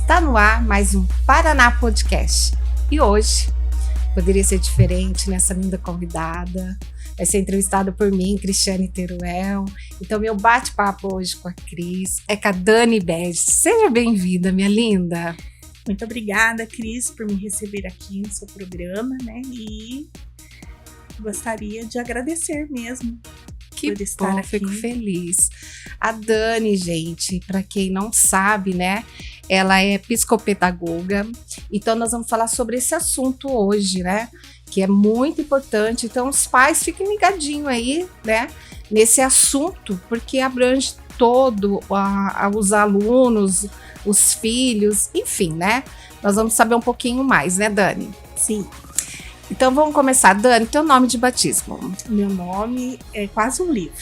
Está no ar mais um Paraná Podcast. E hoje poderia ser diferente nessa linda convidada. Vai ser entrevistada por mim, Cristiane Teruel. Então, meu bate-papo hoje com a Cris é com a Dani Bege. Seja bem-vinda, minha linda. Muito obrigada, Cris, por me receber aqui no seu programa, né? E gostaria de agradecer mesmo. Que bom, fico feliz. A Dani, gente, para quem não sabe, né? Ela é psicopedagoga. Então, nós vamos falar sobre esse assunto hoje, né? Que é muito importante. Então, os pais fiquem ligadinhos aí, né? Nesse assunto, porque abrange todo os alunos, os filhos, enfim, né? Nós vamos saber um pouquinho mais, né, Dani? Sim. Então, vamos começar. Dani, teu nome de batismo? Meu nome é quase um livro.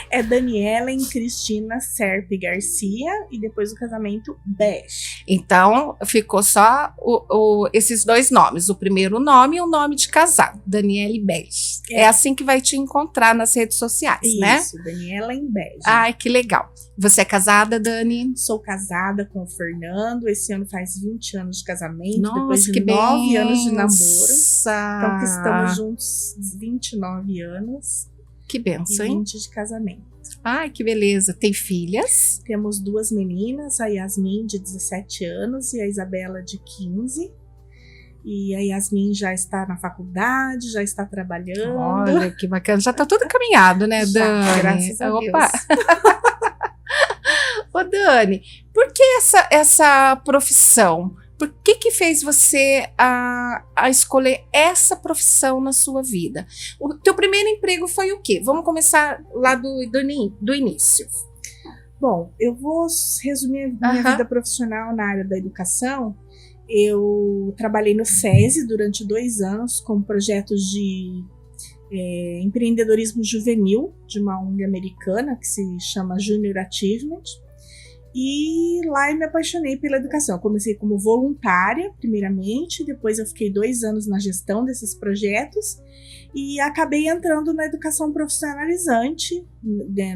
É Daniela Cristina Serpe Garcia e depois do casamento, Bege. Então, ficou só esses dois nomes. O primeiro nome e o nome de casado, Daniela Bege. É assim que vai te encontrar nas redes sociais, né? Isso, Daniela Bege. Ai, que legal. Você é casada, Dani? Sou casada com o Fernando. Esse ano faz 20 anos de casamento. Nossa, depois de que 9 anos de namoro. Nossa! Então, que estamos juntos 29 anos. Que benção, hein? 20 de casamento. Ai, que beleza. Tem filhas? Temos duas meninas, a Yasmin, de 17 anos, e a Isabela, de 15. E a Yasmin já está na faculdade, já está trabalhando. Olha, que bacana. Já está tudo caminhado, né, já, Dani? Graças a Opa. Deus. Ô, Dani, por que essa profissão? Por que fez você a escolher essa profissão na sua vida? O teu primeiro emprego foi o quê? Vamos começar lá do início. Bom, eu vou resumir a minha vida profissional na área da educação. Eu trabalhei no SESI durante 2 anos com projetos de empreendedorismo juvenil de uma ONG americana que se chama Junior Achievement. E lá eu me apaixonei pela educação. Eu comecei como voluntária, primeiramente, depois eu fiquei 2 anos na gestão desses projetos e acabei entrando na educação profissionalizante,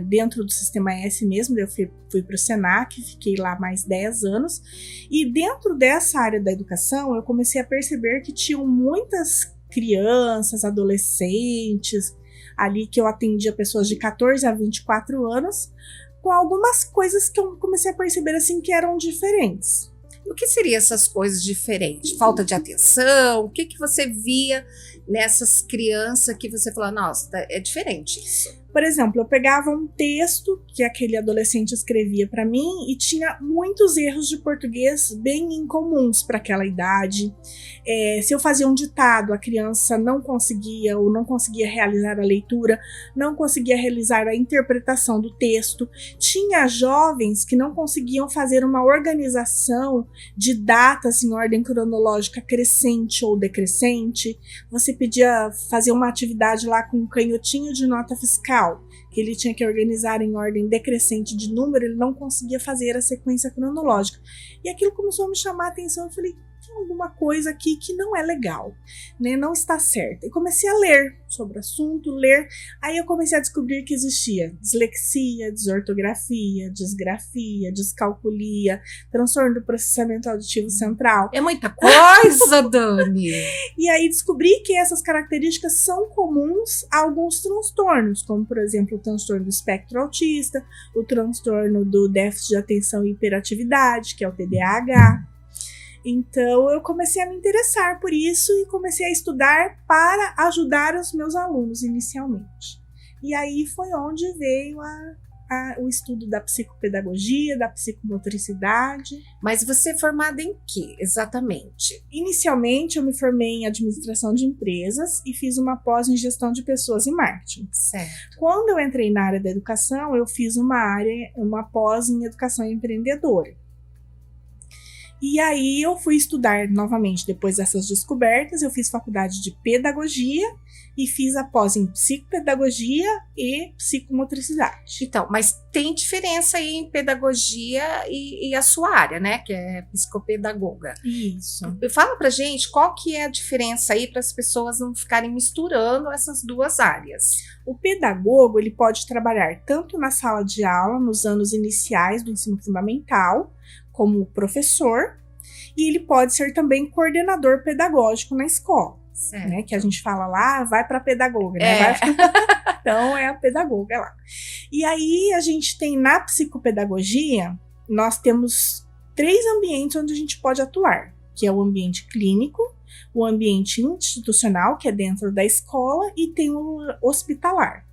dentro do Sistema S mesmo. Eu fui para o Senac, fiquei lá mais 10 anos. E dentro dessa área da educação, eu comecei a perceber que tinham muitas crianças, adolescentes, ali que eu atendia pessoas de 14 a 24 anos, com algumas coisas que eu comecei a perceber assim que eram diferentes. O que seriam essas coisas diferentes? Falta de atenção? O que você via nessas crianças que você falou, nossa, é diferente isso? Por exemplo, eu pegava um texto que aquele adolescente escrevia para mim e tinha muitos erros de português bem incomuns para aquela idade. Se eu fazia um ditado, a criança não conseguia realizar a leitura, não conseguia realizar a interpretação do texto. Tinha jovens que não conseguiam fazer uma organização de datas em ordem cronológica crescente ou decrescente. Você podia fazer uma atividade lá com um canhotinho de nota fiscal, que ele tinha que organizar em ordem decrescente de número, ele não conseguia fazer a sequência cronológica. E aquilo começou a me chamar a atenção, eu falei, tem alguma coisa aqui que não é legal, né? Não está certo. E comecei a ler sobre o assunto, aí eu comecei a descobrir que existia dislexia, desortografia, disgrafia, descalculia, transtorno do processamento auditivo central. É muita coisa, Dani! E aí descobri que essas características são comuns a alguns transtornos, como, por exemplo, o transtorno do espectro autista, o transtorno do déficit de atenção e hiperatividade, que é o TDAH. Então, eu comecei a me interessar por isso e comecei a estudar para ajudar os meus alunos inicialmente. E aí foi onde veio o estudo da psicopedagogia, da psicomotricidade. Mas você é formada em quê, exatamente? Inicialmente, eu me formei em administração de empresas e fiz uma pós em gestão de pessoas e marketing. Certo. Quando eu entrei na área da educação, eu fiz uma pós em educação empreendedora. E aí eu fui estudar novamente, depois dessas descobertas, eu fiz faculdade de pedagogia e fiz a pós em psicopedagogia e psicomotricidade. Então, mas tem diferença aí em pedagogia e a sua área, né? Que é psicopedagoga. Isso. Fala pra gente qual que é a diferença aí para as pessoas não ficarem misturando essas duas áreas. O pedagogo, ele pode trabalhar tanto na sala de aula, nos anos iniciais do ensino fundamental, como professor, e ele pode ser também coordenador pedagógico na escola, né? Que a gente fala lá, vai para pedagoga, né? Então é a pedagoga lá. E aí a gente tem na psicopedagogia, nós temos 3 ambientes onde a gente pode atuar, que é o ambiente clínico, o ambiente institucional, que é dentro da escola, e tem o hospitalar.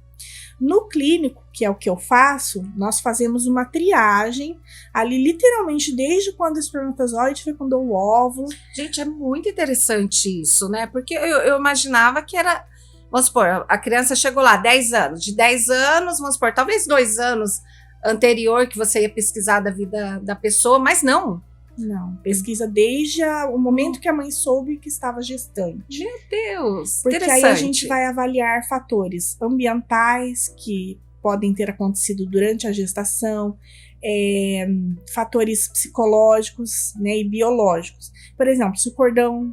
No clínico, que é o que eu faço, nós fazemos uma triagem ali, literalmente, desde quando o espermatozoide fecundou o óvulo. Gente, é muito interessante isso, né? Porque eu imaginava que era, vamos supor, a criança chegou lá 10 anos, de 10 anos, vamos supor, talvez 2 anos anterior que você ia pesquisar da vida da pessoa, mas não. Não, pesquisa desde o momento que a mãe soube que estava gestante. Meu Deus, porque aí a gente vai avaliar fatores ambientais que podem ter acontecido durante a gestação, fatores psicológicos, né, e biológicos. Por exemplo, se o cordão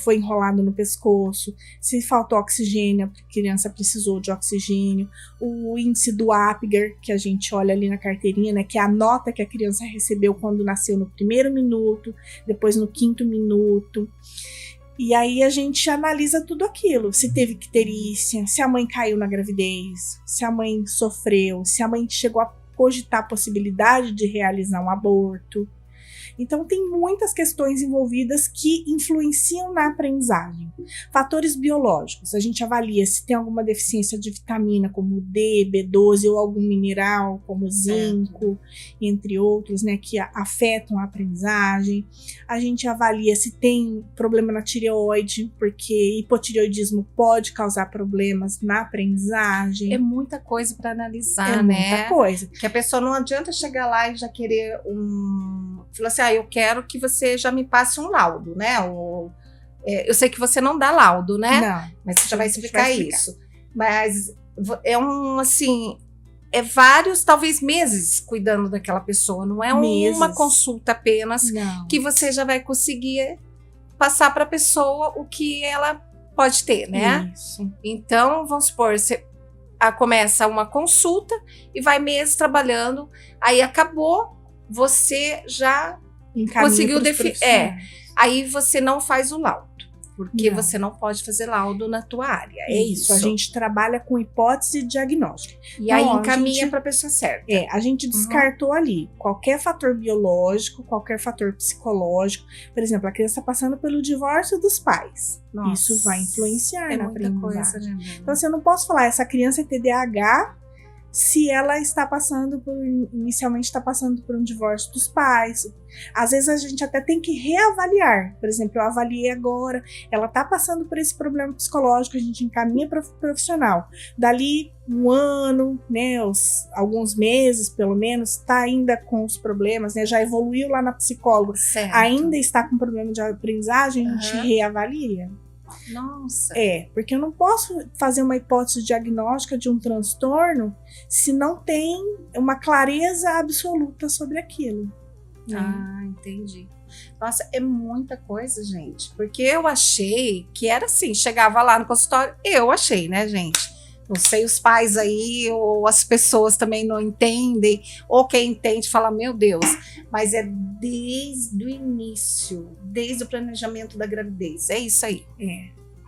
foi enrolado no pescoço, se faltou oxigênio, a criança precisou de oxigênio, o índice do Apgar, que a gente olha ali na carteirinha, né, que é a nota que a criança recebeu quando nasceu no 1º minuto, depois no 5º minuto. E aí a gente analisa tudo aquilo, se teve icterícia, se a mãe caiu na gravidez, se a mãe sofreu, se a mãe chegou a cogitar a possibilidade de realizar um aborto. Então, tem muitas questões envolvidas que influenciam na aprendizagem. Fatores biológicos, a gente avalia se tem alguma deficiência de vitamina, como D, B12, ou algum mineral, como zinco, entre outros, né, que afetam a aprendizagem. A gente avalia se tem problema na tireoide, porque hipotireoidismo pode causar problemas na aprendizagem. É muita coisa para analisar, né? É muita coisa. Que a pessoa não adianta chegar lá e já querer falar assim, eu quero que você já me passe um laudo, né? Eu sei que você não dá laudo, né? Não. Mas você já vai explicar isso. Mas é vários, talvez meses cuidando daquela pessoa. Não é uma consulta apenas que você já vai conseguir passar para a pessoa o que ela pode ter, né? Isso. Então, vamos supor, você começa uma consulta e vai meses trabalhando, aí acabou, você já conseguiu definir. Aí você não faz o laudo, porque você não pode fazer laudo na tua área. É isso. A gente trabalha com hipótese diagnóstica. E aí encaminha para a pessoa certa. A gente descartou ali qualquer fator biológico, qualquer fator psicológico. Por exemplo, a criança está passando pelo divórcio dos pais. Nossa, isso vai influenciar na aprendizagem. Então, assim, eu não posso falar, essa criança é TDAH, se ela inicialmente está passando por um divórcio dos pais. Às vezes a gente até tem que reavaliar. Por exemplo, eu avaliei agora, ela está passando por esse problema psicológico, a gente encaminha para o profissional. Dali um ano, né, alguns meses pelo menos, está ainda com os problemas, né, já evoluiu lá na psicóloga, ainda está com problema de aprendizagem, a gente reavalia. Nossa. Porque eu não posso fazer uma hipótese diagnóstica de um transtorno se não tem uma clareza absoluta sobre aquilo. Entendi. Nossa, é muita coisa, gente. Porque eu achei que era assim, chegava lá no consultório, eu achei, né, gente? Não sei, os pais aí, ou as pessoas também não entendem, ou quem entende fala, meu Deus, mas é desde o início, desde o planejamento da gravidez, é isso aí.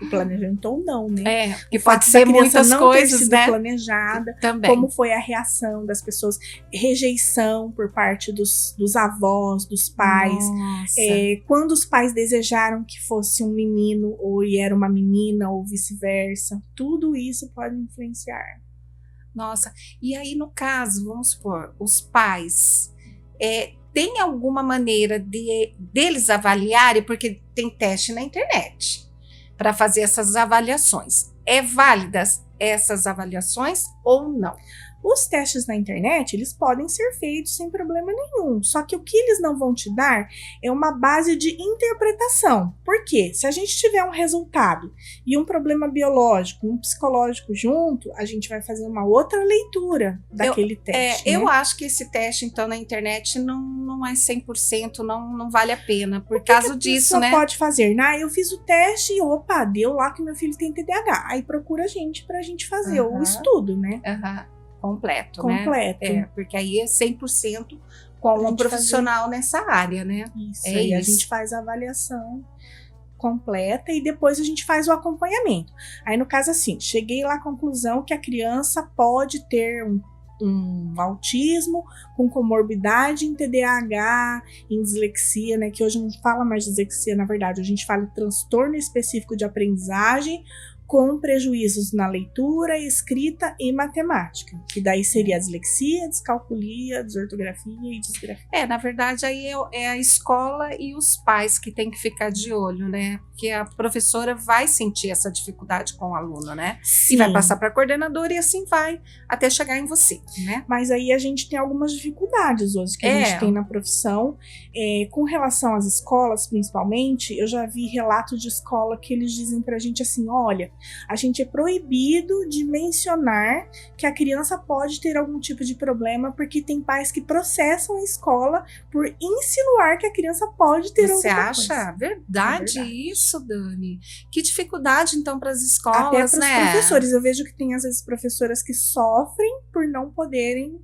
O planejamento ou não, né? Porque pode ser muitas coisas, né? Planejada, também. Como foi a reação das pessoas, rejeição por parte dos avós, dos pais, quando os pais desejaram que fosse um menino ou era uma menina ou vice-versa, tudo isso pode influenciar. Nossa, e aí no caso, vamos supor, os pais tem alguma maneira deles avaliarem, porque tem teste na internet para fazer essas avaliações. É válidas essas avaliações ou não? Os testes na internet, eles podem ser feitos sem problema nenhum. Só que o que eles não vão te dar é uma base de interpretação. Por quê? Se a gente tiver um resultado e um problema biológico, um psicológico junto, a gente vai fazer uma outra leitura daquele teste. Eu acho que esse teste, então, na internet não é 100%, não vale a pena, por causa disso, né? Você pode fazer, eu fiz o teste e, deu lá que meu filho tem TDAH. Aí procura a gente pra gente fazer o estudo, né? Completo, né? Porque aí é 100% com um profissional nessa área, né? Isso, aí a gente faz a avaliação completa e depois a gente faz o acompanhamento. Aí no caso assim, cheguei lá à conclusão que a criança pode ter um autismo com comorbidade em TDAH, em dislexia, né, que hoje não fala mais de dislexia, na verdade, a gente fala de transtorno específico de aprendizagem com prejuízos na leitura, escrita e matemática, que daí seria a dislexia, descalculia, desortografia e disgrafia. Na verdade, aí é a escola e os pais que tem que ficar de olho, né? Porque a professora vai sentir essa dificuldade com o aluno, né? Sim. E vai passar para a coordenadora e assim vai até chegar em você, né? Mas aí a gente tem algumas dificuldades hoje que a gente tem na profissão. Com relação às escolas, principalmente, eu já vi relatos de escola que eles dizem pra gente assim, olha, a gente é proibido de mencionar que a criança pode ter algum tipo de problema, porque tem pais que processam a escola por insinuar que a criança pode ter alguma coisa. Você acha verdade isso, Dani? Que dificuldade, então, para as escolas, até para os né? professores. Eu vejo que tem, às vezes, professoras que sofrem por não poderem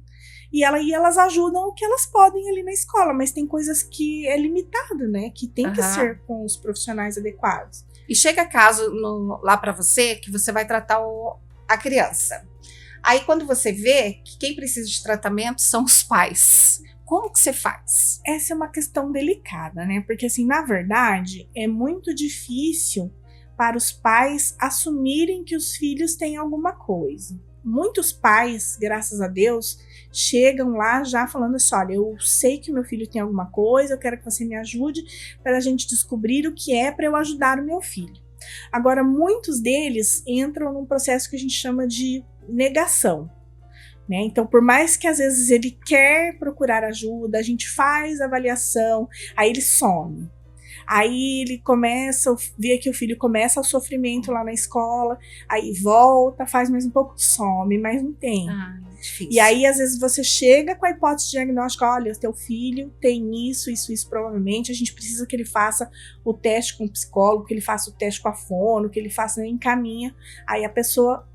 e elas ajudam o que elas podem ali na escola, mas tem coisas que é limitado, né? Que tem que ser com os profissionais adequados. E chega caso lá para você que você vai tratar a criança. Aí quando você vê que quem precisa de tratamento são os pais, como que você faz? Essa é uma questão delicada, né? Porque assim, na verdade, é muito difícil para os pais assumirem que os filhos têm alguma coisa. Muitos pais, graças a Deus, chegam lá já falando assim, olha, eu sei que o meu filho tem alguma coisa, eu quero que você me ajude para a gente descobrir o que é para eu ajudar o meu filho. Agora, muitos deles entram num processo que a gente chama de negação, né? Então, por mais que às vezes ele quer procurar ajuda, a gente faz avaliação, aí ele some. Aí ele vê que o filho começa o sofrimento lá na escola, aí volta, faz mais um pouco, some, mais um tempo. Difícil. E aí, às vezes, você chega com a hipótese diagnóstica, olha, teu filho tem isso, provavelmente, a gente precisa que ele faça o teste com o psicólogo, que ele faça o teste com a fono, que ele faça, encaminha. Aí a pessoa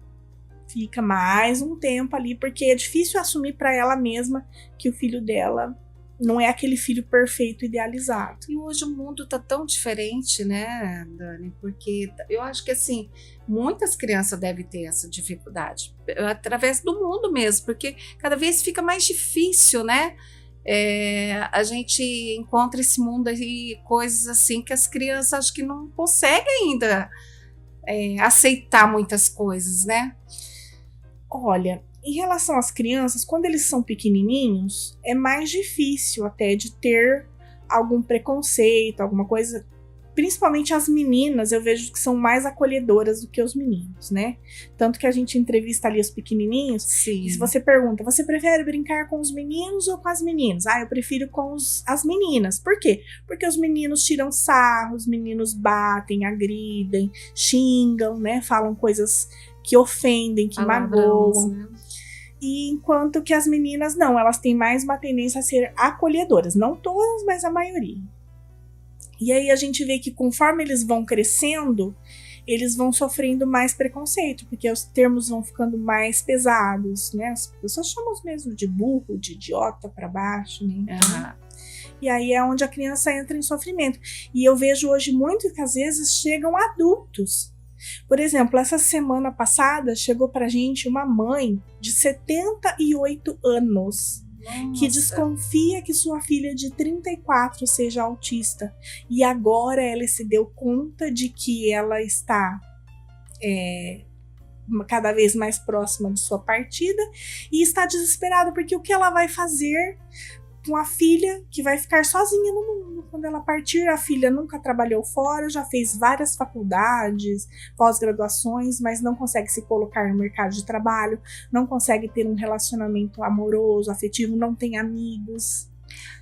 fica mais um tempo ali, porque é difícil assumir para ela mesma que o filho dela não é aquele filho perfeito, idealizado. E hoje o mundo tá tão diferente, né, Dani? Porque eu acho que, assim, muitas crianças devem ter essa dificuldade, através do mundo mesmo, porque cada vez fica mais difícil, né? A gente encontra esse mundo aí, coisas assim, que as crianças acho que não conseguem ainda aceitar muitas coisas, né? Olha, em relação às crianças, quando eles são pequenininhos, é mais difícil até de ter algum preconceito, alguma coisa. Principalmente as meninas, eu vejo que são mais acolhedoras do que os meninos, né? Tanto que a gente entrevista ali os pequenininhos. Sim. E se você pergunta, você prefere brincar com os meninos ou com as meninas? Eu prefiro com as meninas. Por quê? Porque os meninos tiram sarro, os meninos batem, agridem, xingam, né? Falam coisas que ofendem, que magoam. Né? E enquanto que as meninas não, elas têm mais uma tendência a ser acolhedoras. Não todas, mas a maioria. E aí a gente vê que conforme eles vão crescendo, eles vão sofrendo mais preconceito, porque os termos vão ficando mais pesados, né? As pessoas chamam mesmo de burro, de idiota para baixo, né? Então, e aí é onde a criança entra em sofrimento. E eu vejo hoje muito que às vezes chegam adultos. Por exemplo, essa semana passada chegou pra gente uma mãe de 78 anos. Nossa. Que desconfia que sua filha de 34 seja autista. E agora ela se deu conta de que ela está cada vez mais próxima de sua partida e está desesperada, porque o que ela vai fazer com a filha que vai ficar sozinha no mundo quando ela partir? A filha nunca trabalhou fora, já fez várias faculdades, pós-graduações, mas não consegue se colocar no mercado de trabalho, não consegue ter um relacionamento amoroso, afetivo, não tem amigos.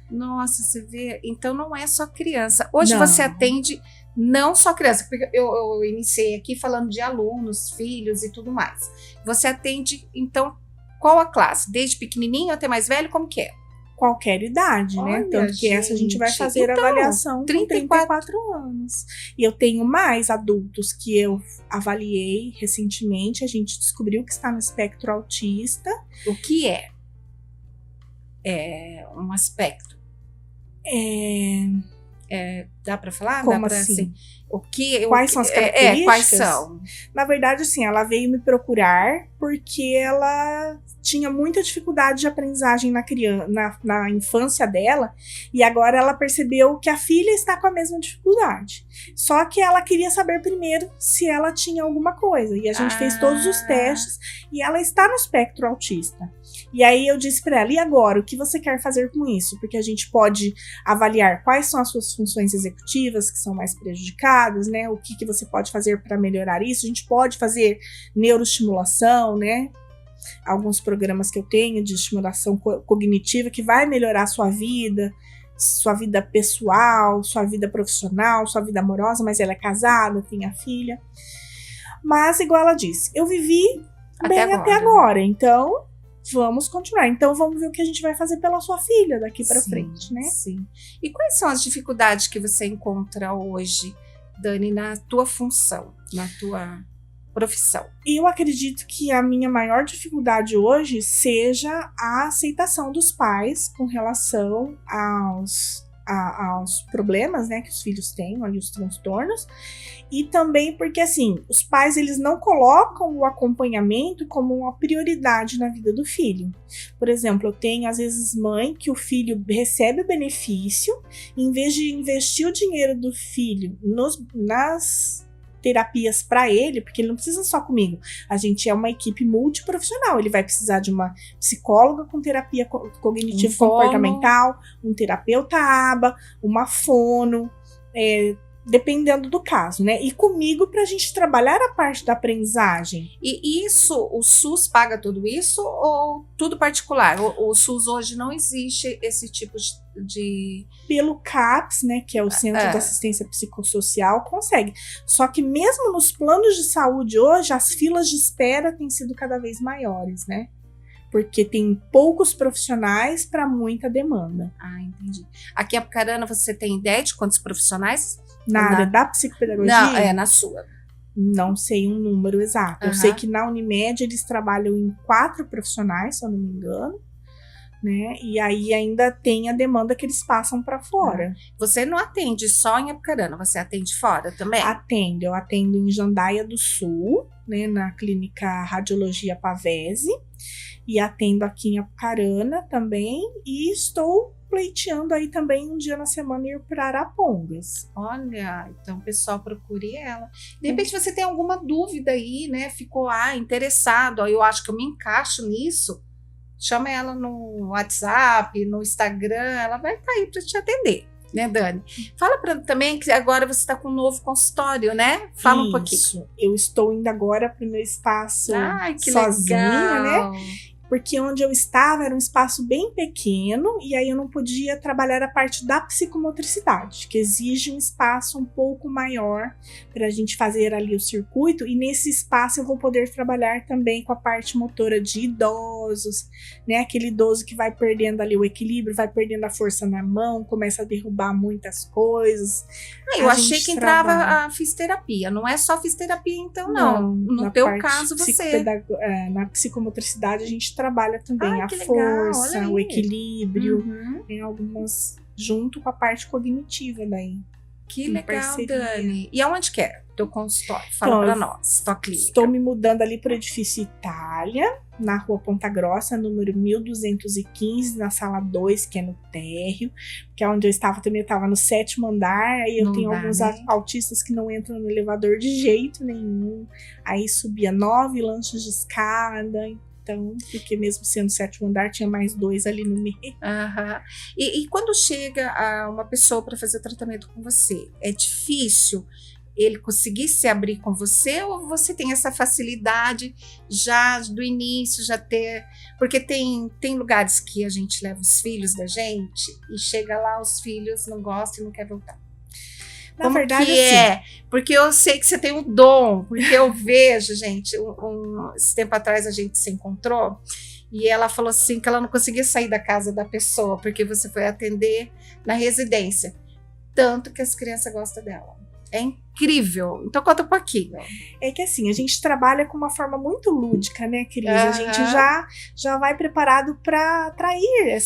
Nossa, você vê, então não é só criança. Hoje você atende não só criança, porque eu iniciei aqui falando de alunos, filhos e tudo mais. Você atende, então, qual a classe? Desde pequenininho até mais velho, como que é? Qualquer idade, né? Tanto que essa a gente vai fazer então, avaliação com 34 anos. E eu tenho mais adultos que eu avaliei recentemente. A gente descobriu que está no espectro autista. O que é? um aspecto. Dá para falar? Como dá pra, assim? Quais são as características? Quais são? Na verdade, assim, ela veio me procurar porque ela tinha muita dificuldade de aprendizagem na infância dela, e agora ela percebeu que a filha está com a mesma dificuldade. Só que ela queria saber primeiro se ela tinha alguma coisa, e a gente fez todos os testes, e ela está no espectro autista. E aí eu disse para ela, e agora, o que você quer fazer com isso? Porque a gente pode avaliar quais são as suas funções executivas que são mais prejudicadas, né? O que você pode fazer para melhorar isso? A gente pode fazer neuroestimulação, né? Alguns programas que eu tenho de estimulação cognitiva que vai melhorar a sua vida pessoal, sua vida profissional, sua vida amorosa, mas ela é casada, tem a filha. Mas, igual ela disse, eu vivi bem até agora, então vamos continuar. Então vamos ver o que a gente vai fazer pela sua filha daqui para frente, né? Sim. E quais são as dificuldades que você encontra hoje, Dani, na tua função, na tua profissão? Eu acredito que a minha maior dificuldade hoje seja a aceitação dos pais com relação aos problemas, né, que os filhos têm, ali, os transtornos, e também porque, assim, os pais, eles não colocam o acompanhamento como uma prioridade na vida do filho. Por exemplo, eu tenho, às vezes, mãe que o filho recebe o benefício, em vez de investir o dinheiro do filho nas terapias para ele, porque ele não precisa só comigo. A gente é uma equipe multiprofissional. Ele vai precisar de uma psicóloga com terapia cognitivo comportamental, um terapeuta ABA, uma fono, dependendo do caso, né? E comigo pra gente trabalhar a parte da aprendizagem. E isso, o SUS paga tudo isso ou tudo particular? O SUS hoje não existe esse tipo de... Pelo CAPS, né, que é o Centro de Assistência Psicossocial, consegue. Só que mesmo nos planos de saúde hoje, as filas de espera têm sido cada vez maiores, né? Porque tem poucos profissionais para muita demanda. Ah, entendi. Aqui em Apucarana, você tem ideia de quantos profissionais? Na área da psicopedagogia? Não, na sua. Não sei um número exato. Eu sei que na Unimed eles trabalham em 4 profissionais, se eu não me engano. Né? E aí ainda tem a demanda que eles passam para fora. Você não atende só em Apucarana, você atende fora também? Atendo, eu atendo em Jandaia do Sul, né, na clínica Radiologia Pavese, e atendo aqui em Apucarana também, e estou pleiteando aí também um dia na semana ir para Arapongas. Olha, então pessoal, procure ela. De repente você tem alguma dúvida aí, né? Ficou interessado, eu acho que eu me encaixo nisso. Chama ela no WhatsApp, no Instagram, ela vai estar aí para te atender, né, Dani? Fala também que agora você está com um novo consultório, né? Fala um pouquinho. Eu estou indo agora para o meu espaço que sozinha, legal. né? Porque onde eu estava era um espaço bem pequeno e aí eu não podia trabalhar a parte da psicomotricidade, que exige um espaço um pouco maior para a gente fazer ali o circuito, e nesse espaço eu vou poder trabalhar também com a parte motora de idosos, né? Aquele idoso que vai perdendo ali o equilíbrio, vai perdendo a força na mão, começa a derrubar muitas coisas. Eu achei que entrava a fisioterapia, não é só fisioterapia então não. No teu caso você... Na psicomotricidade a gente trabalha também a força, o equilíbrio, tem algumas junto com a parte cognitiva daí. Que legal, Dani. E aonde que é teu consultório? Fala pra nós, tua clínica. Estou me mudando ali para o edifício Itália, na rua Ponta Grossa, número 1215, na sala 2, que é no térreo, que é onde eu estava também, eu estava no 7º andar, aí eu tenho alguns autistas que não entram no elevador de jeito nenhum, aí subia 9 lanches de escada, então, porque mesmo sendo 7º andar, tinha mais 2 ali no meio. E quando chega uma pessoa para fazer tratamento com você, é difícil ele conseguir se abrir com você, ou você tem essa facilidade já do início, já ter... Porque tem lugares que a gente leva os filhos da gente e chega lá, os filhos não gostam e não querem voltar. Na verdade, que é? Porque eu sei que você tem um dom, porque eu vejo, gente, esse tempo atrás a gente se encontrou e ela falou assim que ela não conseguia sair da casa da pessoa porque você foi atender na residência, tanto que as crianças gostam dela. É incrível. Então conta um pouquinho. É que assim, a gente trabalha com uma forma muito lúdica, né, Cris? A gente já vai preparado para atrair.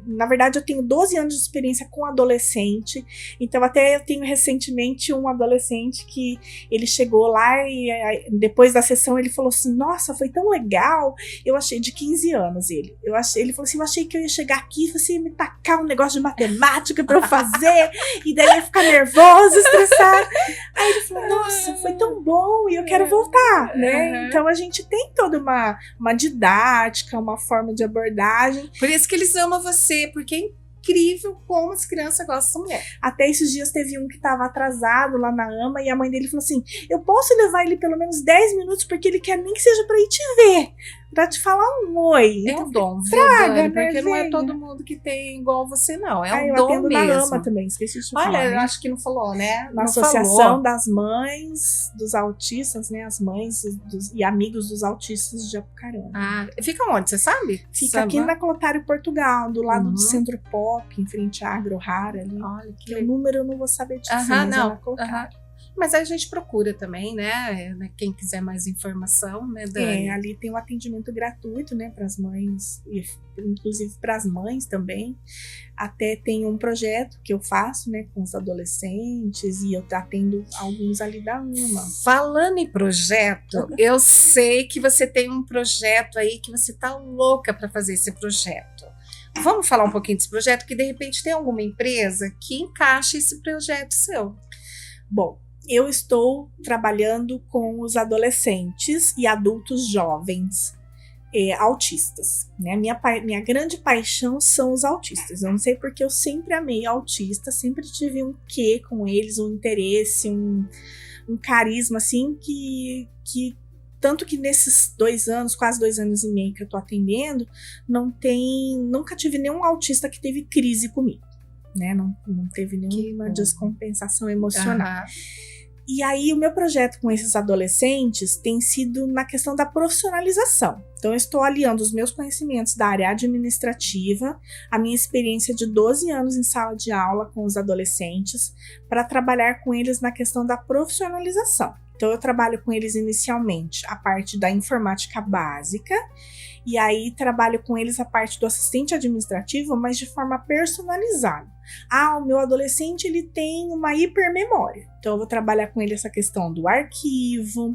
Na verdade, eu tenho 12 anos de experiência com adolescente, então até eu tenho recentemente um adolescente que ele chegou lá e depois da sessão ele falou assim, nossa, foi tão legal, eu achei, de 15 anos ele falou assim, eu achei que eu ia chegar aqui, você ia me tacar um negócio de matemática para eu fazer, e daí eu ia ficar nervoso, estressado. Aí ele falou, nossa, foi tão bom e eu quero voltar, né? Então a gente tem toda uma didática, uma forma de abordagem. Por isso que eles amam você, porque é incrível como as crianças gostam da mulher. Até esses dias teve um que estava atrasado lá na AMA e a mãe dele falou assim, eu posso levar ele pelo menos 10 minutos porque ele quer nem que seja para ir te ver, para te falar um oi. É então, um dom, viu, traga, Dani? né, Porque não é venha. todo mundo que tem igual você, não. É um eu dom atendo mesmo. na AMA também, esqueci de falar. Olha, eu né? acho que não falou, né? Na não Associação falou. das Mães dos Autistas, né? As mães e amigos dos autistas de Apucarana. Ah, fica onde, você sabe? Fica aqui na Clotário, Portugal, do lado do Uhum. Centro Pop, em frente à Agro Rara ali. Olha que O número eu não vou saber dizer, mas não. é na Clotário. Mas aí a gente procura também, né? Quem quiser mais informação, né, Dani? Ali tem um atendimento gratuito, né, para as mães, e inclusive para as mães também. Até tem um projeto que eu faço, né, com os adolescentes, e eu atendo alguns ali da AMA. Falando em projeto, eu sei que você tem um projeto aí que você tá louca para fazer esse projeto. Vamos falar um pouquinho desse projeto, que de repente tem alguma empresa que encaixe esse projeto seu. Bom, eu estou trabalhando com os adolescentes e adultos jovens autistas, né? Minha grande paixão são os autistas. Eu não sei porque eu sempre amei autistas, sempre tive um quê com eles, um interesse, um carisma, assim, que tanto que nesses 2 anos, quase 2 anos e meio que eu tô atendendo, nunca tive nenhum autista que teve crise comigo, né? Não teve nenhuma descompensação emocional. E aí, o meu projeto com esses adolescentes tem sido na questão da profissionalização. Então, eu estou aliando os meus conhecimentos da área administrativa, a minha experiência de 12 anos em sala de aula com os adolescentes, para trabalhar com eles na questão da profissionalização. Então, eu trabalho com eles inicialmente a parte da informática básica, e aí trabalho com eles a parte do assistente administrativo, mas de forma personalizada. O meu adolescente ele tem uma hipermemória, então eu vou trabalhar com ele essa questão do arquivo,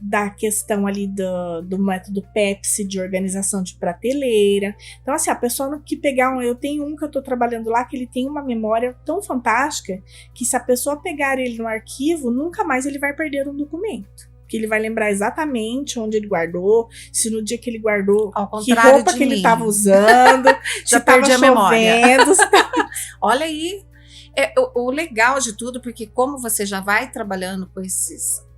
da questão ali do método PEPSI, de organização de prateleira. Então assim, a pessoa que pegar eu tenho um que eu tô trabalhando lá, que ele tem uma memória tão fantástica, que se a pessoa pegar ele no arquivo, nunca mais ele vai perder um documento. Que ele vai lembrar exatamente onde ele guardou, se no dia que ele guardou, que roupa que ele estava usando, já perdi a memória. Olha aí, o legal de tudo, porque como você já vai trabalhando com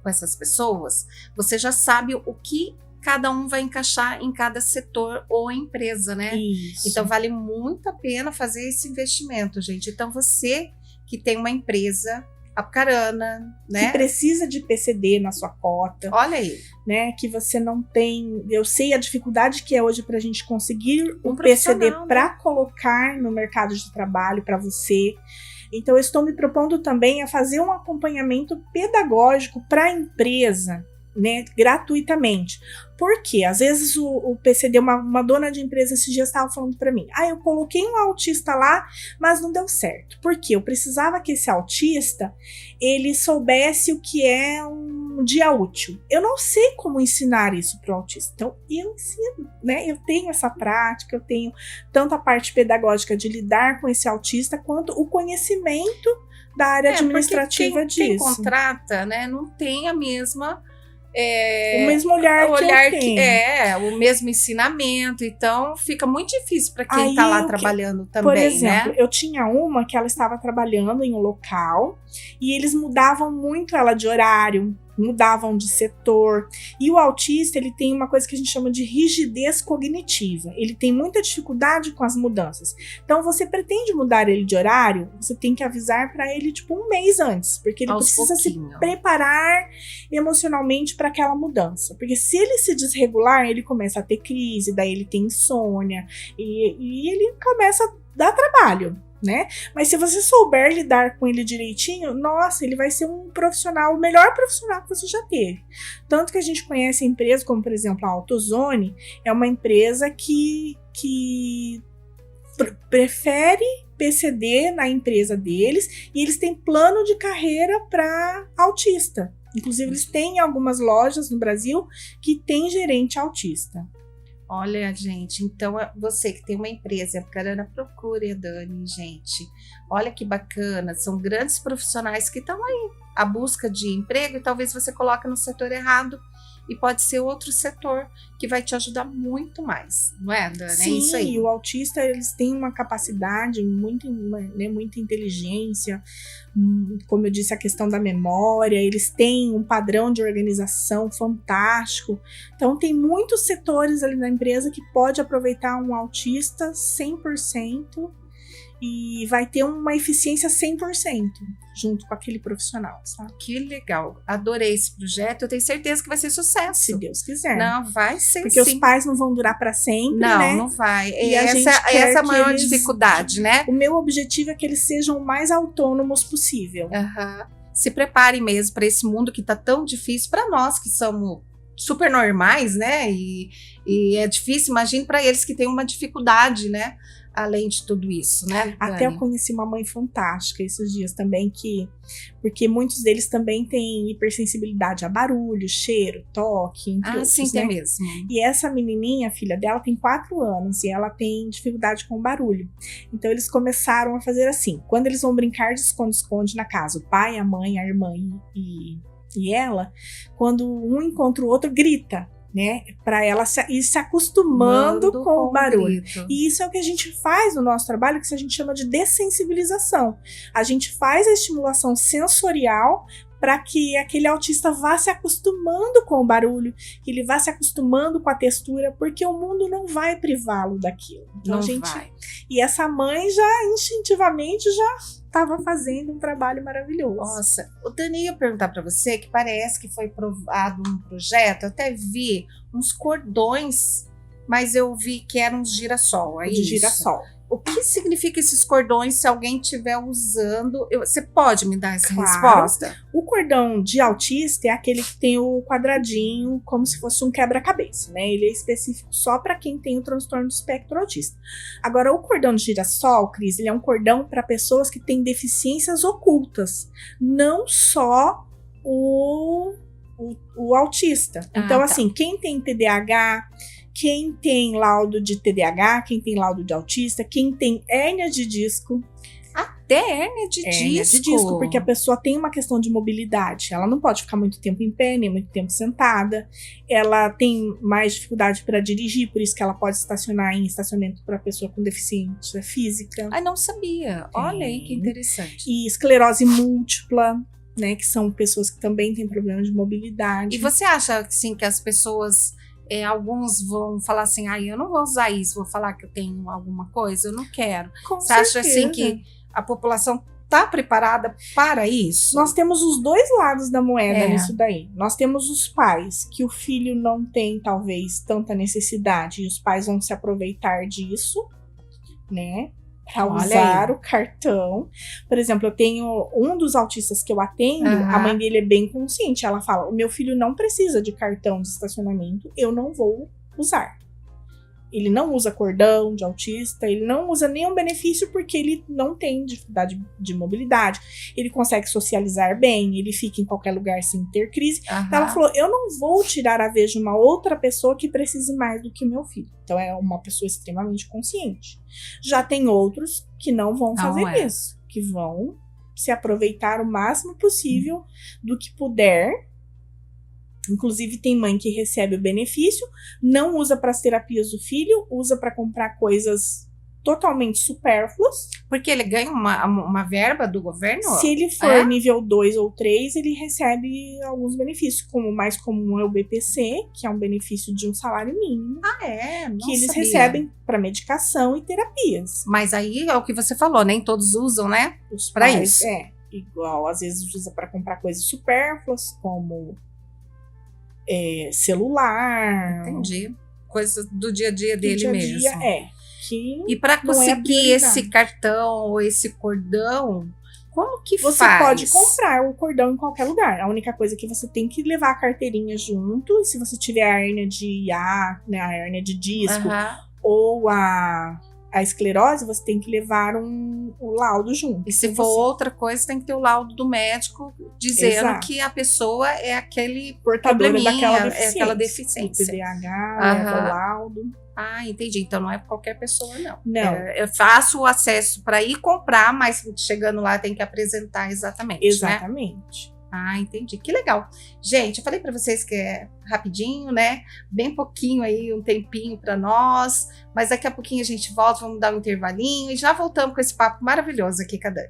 essas pessoas, você já sabe o que cada um vai encaixar em cada setor ou empresa, né? Isso. Então vale muito a pena fazer esse investimento, gente. Então você que tem uma empresa Apucarana, né? Que precisa de PCD na sua cota. Olha aí. Né? Que você não tem... Eu sei a dificuldade que é hoje para a gente conseguir um PCD para colocar no mercado de trabalho para você. Então, eu estou me propondo também a fazer um acompanhamento pedagógico para a empresa, né, gratuitamente. Porque às vezes o PCD, uma dona de empresa esses dias estava falando para mim, eu coloquei um autista lá, mas não deu certo. Porque eu precisava que esse autista, ele soubesse o que é um dia útil. Eu não sei como ensinar isso para o autista. Então, eu ensino, né? Eu tenho essa prática, eu tenho tanto a parte pedagógica de lidar com esse autista, quanto o conhecimento da área administrativa disso. Quem contrata, né, não tem a mesma... o mesmo olhar que eu tenho. O mesmo ensinamento, então fica muito difícil para quem está lá trabalhando também, por exemplo, né? Eu tinha uma que ela estava trabalhando em um local e eles mudavam muito ela de horário, mudavam de setor, e o autista ele tem uma coisa que a gente chama de rigidez cognitiva, ele tem muita dificuldade com as mudanças, então você pretende mudar ele de horário, você tem que avisar para ele tipo 1 mês antes, porque ele precisa se preparar emocionalmente para aquela mudança, porque se ele se desregular, ele começa a ter crise, daí ele tem insônia, e ele começa a dar trabalho. né? Mas se você souber lidar com ele direitinho, nossa, ele vai ser um profissional, o melhor profissional que você já teve. Tanto que a gente conhece empresas como, por exemplo, a AutoZone, é uma empresa que prefere PCD na empresa deles e eles têm plano de carreira para autista. Inclusive, eles têm algumas lojas no Brasil que tem gerente autista. Olha, gente, então você que tem uma empresa, a Carana, procure a Dani, gente. Olha que bacana, são grandes profissionais que estão aí à busca de emprego e talvez você coloque no setor errado e pode ser outro setor que vai te ajudar muito mais, não é, Dani? Sim, é isso aí. E o autista, eles têm uma capacidade, muita inteligência, como eu disse, a questão da memória, eles têm um padrão de organização fantástico. Então, tem muitos setores ali na empresa que pode aproveitar um autista 100% e vai ter uma eficiência 100% junto com aquele profissional, sabe? Que legal, adorei esse projeto, eu tenho certeza que vai ser sucesso. Se Deus quiser. Não, vai ser porque sim. Os pais não vão durar para sempre, não, né? Não vai. E essa é a maior dificuldade, né? O meu objetivo é que eles sejam o mais autônomos possível. Uhum. Se prepare mesmo para esse mundo que tá tão difícil para nós que somos super normais, né? E é difícil, imagine para eles que têm uma dificuldade, né? Além de tudo isso, né? Até eu conheci uma mãe fantástica esses dias também, porque muitos deles também têm hipersensibilidade a barulho, cheiro, toque, entre outros, sim, tem mesmo. E essa menininha, a filha dela, tem 4 anos e ela tem dificuldade com barulho. Então eles começaram a fazer assim, quando eles vão brincar de esconde-esconde na casa, o pai, a mãe, a irmã e ela, quando um encontra o outro, grita, né, para ela ir se acostumando com o barulho. E isso é o que a gente faz no nosso trabalho, que a gente chama de dessensibilização. A gente faz a estimulação sensorial para que aquele autista vá se acostumando com o barulho, que ele vá se acostumando com a textura, porque o mundo não vai privá-lo daquilo. Então, não vai. E essa mãe já instintivamente já estava fazendo um trabalho maravilhoso. Nossa, o Dani, ia perguntar para você que parece que foi aprovado um projeto, eu até vi uns cordões, mas eu vi que eram uns girassol, é de isso? Girassol. O que significa esses cordões se alguém estiver usando? Você pode me dar essa resposta? O cordão de autista é aquele que tem o quadradinho como se fosse um quebra-cabeça, né? Ele é específico só para quem tem o transtorno do espectro autista. Agora, o cordão de girassol, Cris, ele é um cordão para pessoas que têm deficiências ocultas, não só o autista. Então, assim, quem tem TDAH, quem tem laudo de TDAH, quem tem laudo de autista, quem tem hérnia de disco. Até hérnia de disco? Porque a pessoa tem uma questão de mobilidade. Ela não pode ficar muito tempo em pé, nem muito tempo sentada. Ela tem mais dificuldade para dirigir, por isso que ela pode estacionar em estacionamento para pessoa com deficiência física. Ai, não sabia. Olha aí que interessante. E esclerose múltipla, né, que são pessoas que também têm problema de mobilidade. E você acha, assim, que as pessoas... alguns vão falar assim, eu não vou usar isso, vou falar que eu tenho alguma coisa, eu não quero. Você acha assim que a população está preparada para isso? Nós temos os dois lados da moeda nisso daí. Nós temos os pais, que o filho não tem talvez tanta necessidade e os pais vão se aproveitar disso, né? Pra usar o cartão. Por exemplo, eu tenho um dos autistas que eu atendo, a mãe dele é bem consciente. Ela fala, o meu filho não precisa de cartão de estacionamento, eu não vou usar. Ele não usa cordão de autista, ele não usa nenhum benefício porque ele não tem dificuldade de mobilidade. Ele consegue socializar bem, ele fica em qualquer lugar sem ter crise. Então ela falou, eu não vou tirar a vez de uma outra pessoa que precise mais do que o meu filho. Então é uma pessoa extremamente consciente. Já tem outros que não vão fazer isso, que vão se aproveitar o máximo possível do que puder. Inclusive tem mãe que recebe o benefício, não usa para as terapias do filho, usa para comprar coisas totalmente supérfluas. Porque ele ganha uma verba do governo? Se ele for nível 2 ou 3, ele recebe alguns benefícios, como o mais comum é o BPC, que é um benefício de um salário mínimo. Não que eles sabia. recebem para medicação e terapias. Mas aí é o que você falou, nem todos usam, né? Para isso. Igual, às vezes usa para comprar coisas supérfluas, como celular. Entendi. Coisas do dia a dia dele mesmo. Que que E para não é a conseguir prioridade. esse cartão ou esse cordão, como que Você faz? pode comprar o cordão em qualquer lugar. A única coisa é que você tem que levar a carteirinha junto. E se você tiver a hérnia de IA, né, a hérnia de disco, Aham. ou a esclerose, você tem que levar o laudo junto. E se com for você. outra coisa, tem que ter o laudo do médico dizendo Exato. que a pessoa é aquele Portadora probleminha, daquela é deficiência. aquela O deficiência. TDAH, leva Aham. o laudo. Ah, entendi. Então não é qualquer pessoa, não. Não. Eu faço o acesso para ir comprar, mas chegando lá tem que apresentar exatamente, né? Exatamente. Ah, entendi. Que legal. Gente, eu falei para vocês que é rapidinho, né? Bem pouquinho aí, um tempinho para nós. Mas daqui a pouquinho a gente volta, vamos dar um intervalinho e já voltamos com esse papo maravilhoso aqui com a Dani.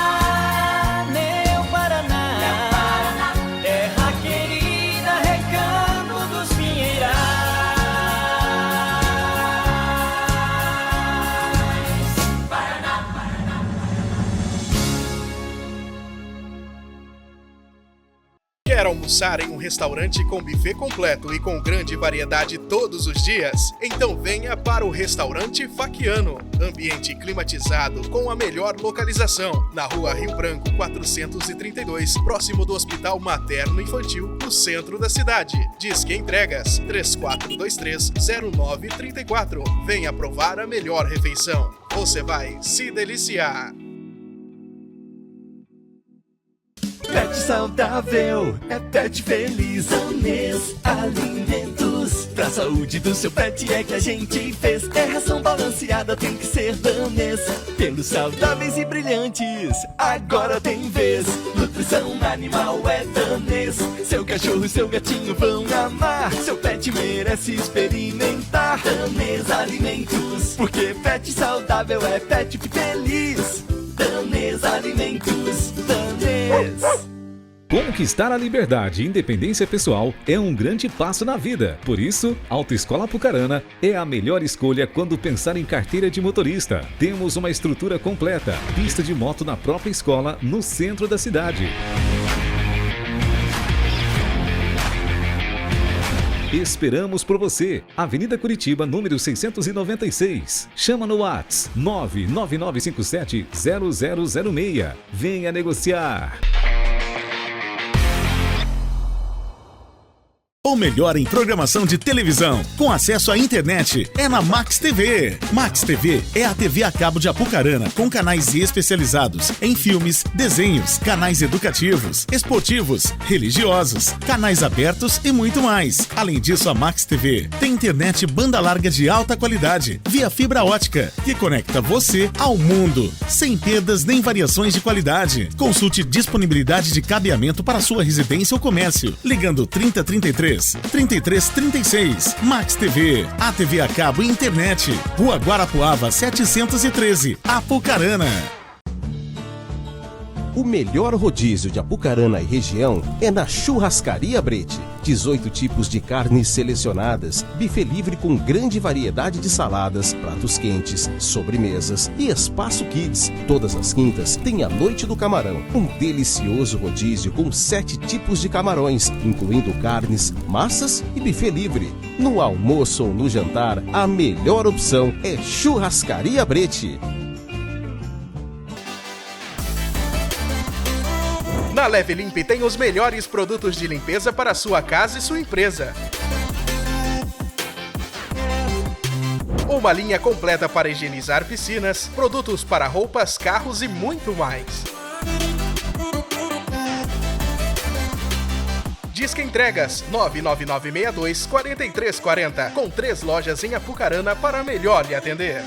Paraná, meu Paraná, terra querida, recanto dos pinheirais. Quer almoçar em um restaurante com buffet completo e com grande variedade todos os dias? Então venha para o Restaurante Faquiano. Ambiente climatizado com a melhor localização. Na Rua Rio Branco 432, próximo do Hospital Materno Infantil, no centro da cidade. Disque Entregas 34230934. Venha provar a melhor refeição. Você vai se deliciar. Pet saudável, é pet feliz. Danês Alimentos, pra saúde do seu pet é que a gente fez. É ração balanceada, tem que ser Danês. Pelos saudáveis e brilhantes, agora tem vez. Nutrição animal é Danês. Seu cachorro e seu gatinho vão amar. Seu pet merece experimentar. Danês Alimentos, porque pet saudável é pet feliz. Danês Alimentos, Danês. Conquistar a liberdade e independência pessoal é um grande passo na vida. Por isso, Autoescola Apucarana é a melhor escolha quando pensar em carteira de motorista. Temos uma estrutura completa, pista de moto na própria escola, no centro da cidade. Esperamos por você. Avenida Curitiba, número 696. Chama no WhatsApp 999570006. Venha negociar. O melhor em programação de televisão, com acesso à internet, é na Max TV. Max TV é a TV a cabo de Apucarana, com canais especializados em filmes, desenhos, canais educativos, esportivos, religiosos, canais abertos e muito mais. Além disso, a Max TV tem internet banda larga de alta qualidade, via fibra ótica, que conecta você ao mundo, sem perdas nem variações de qualidade. Consulte disponibilidade de cabeamento para sua residência ou comércio, ligando 3033 3336. Max TV, a TV a cabo e internet. Rua Guarapuava 713, Apucarana. O melhor rodízio de Apucarana e região é na Churrascaria Brete. 18 tipos de carnes selecionadas, buffet livre com grande variedade de saladas, pratos quentes, sobremesas e espaço kids. Todas as quintas tem a Noite do Camarão, um delicioso rodízio com 7 tipos de camarões, incluindo carnes, massas e buffet livre. No almoço ou no jantar, a melhor opção é Churrascaria Brete. Na Leve Limpe tem os melhores produtos de limpeza para sua casa e sua empresa. Uma linha completa para higienizar piscinas, produtos para roupas, carros e muito mais. Disque Entregas 99962-4340, com 3 lojas em Apucarana para melhor lhe atender.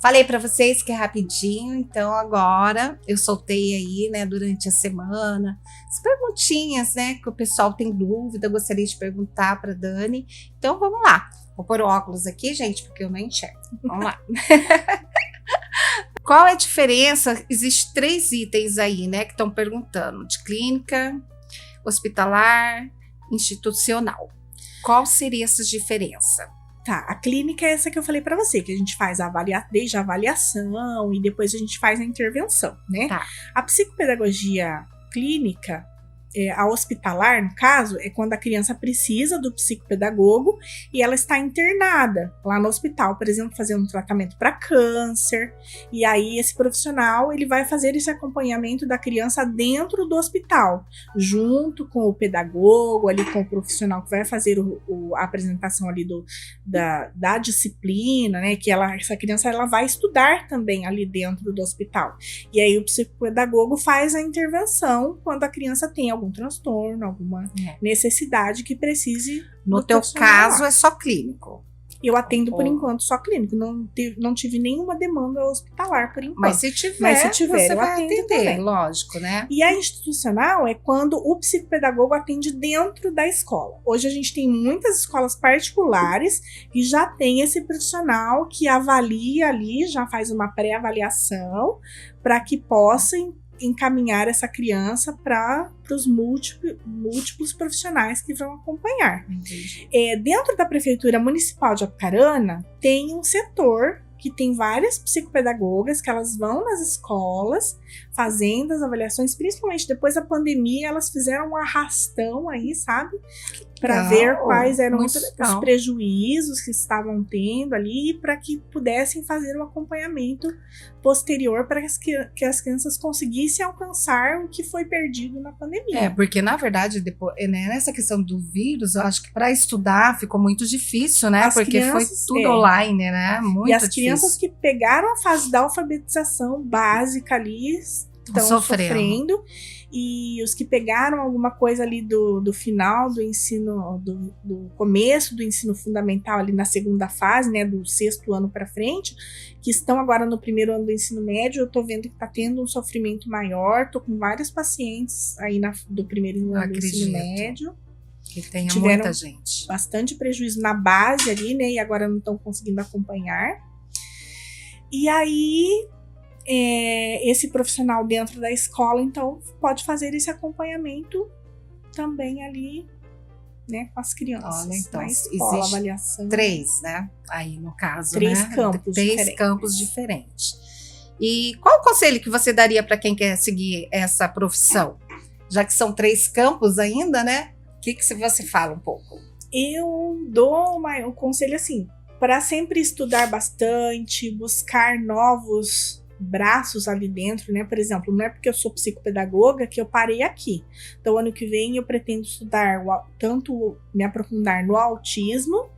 Falei para vocês que é rapidinho, então agora eu soltei aí, né, durante a semana, as perguntinhas, né, que o pessoal tem dúvida, gostaria de perguntar para Dani. Então vamos lá. Vou pôr o óculos aqui, gente, porque eu não enxergo. Vamos lá. Qual é a diferença? Existem 3 itens aí, né, que estão perguntando, de clínica, hospitalar, institucional. Qual seria essa diferença? Tá, a clínica é essa que eu falei pra você, que a gente faz desde a avaliação e depois a gente faz a intervenção, né? Tá. A psicopedagogia clínica, a hospitalar, no caso, é quando a criança precisa do psicopedagogo e ela está internada lá no hospital, por exemplo, fazendo um tratamento para câncer. E aí esse profissional, ele vai fazer esse acompanhamento da criança dentro do hospital, junto com o pedagogo, ali com o profissional que vai fazer a apresentação ali da disciplina, né? Que essa criança ela vai estudar também ali dentro do hospital. E aí o psicopedagogo faz a intervenção quando a criança tem algum transtorno, alguma necessidade que precise. No teu caso, é só clínico. Eu atendo por enquanto só clínico, não tive nenhuma demanda hospitalar por enquanto. Mas se tiver você eu vai atender, também. lógico, né? E a institucional é quando o psicopedagogo atende dentro da escola. Hoje a gente tem muitas escolas particulares que já tem esse profissional que avalia ali, já faz uma pré-avaliação para que possa encaminhar essa criança para os múltiplos profissionais que vão acompanhar. Dentro da Prefeitura Municipal de Apucarana, tem um setor que tem várias psicopedagogas que elas vão nas escolas fazendo as avaliações, principalmente depois da pandemia, elas fizeram um arrastão aí, sabe? Para ver quais eram os prejuízos que estavam tendo ali, para que pudessem fazer um acompanhamento posterior para que as crianças conseguissem alcançar o que foi perdido na pandemia. Porque na verdade, depois, né, nessa questão do vírus, eu acho que para estudar ficou muito difícil, né? Porque foi tudo online, né? Muito e as difícil. Crianças que pegaram a fase da alfabetização básica ali estão sofrendo. E os que pegaram alguma coisa ali do final do ensino, do começo do ensino fundamental, ali na segunda fase, né, do 6º ano para frente, que estão agora no 1º ano do ensino médio, eu tô vendo que tá tendo um sofrimento maior, tô com vários pacientes aí do 1º ano do ensino médio. Que tenha muita gente. Bastante prejuízo na base ali, né, e agora não estão conseguindo acompanhar. E aí, esse profissional dentro da escola, então, pode fazer esse acompanhamento também ali, né, com as crianças. Olha, então, na escola, existe avaliação. 3, né? Aí, no caso, 3 né? campos 3 diferentes. campos diferentes. E qual o conselho que você daria para quem quer seguir essa profissão? Já que são 3 campos ainda, né? O que você fala um pouco? Eu dou um conselho assim, para sempre estudar bastante, buscar novos braços ali dentro, né? Por exemplo, não é porque eu sou psicopedagoga que eu parei aqui. Então, ano que vem eu pretendo estudar tanto me aprofundar no autismo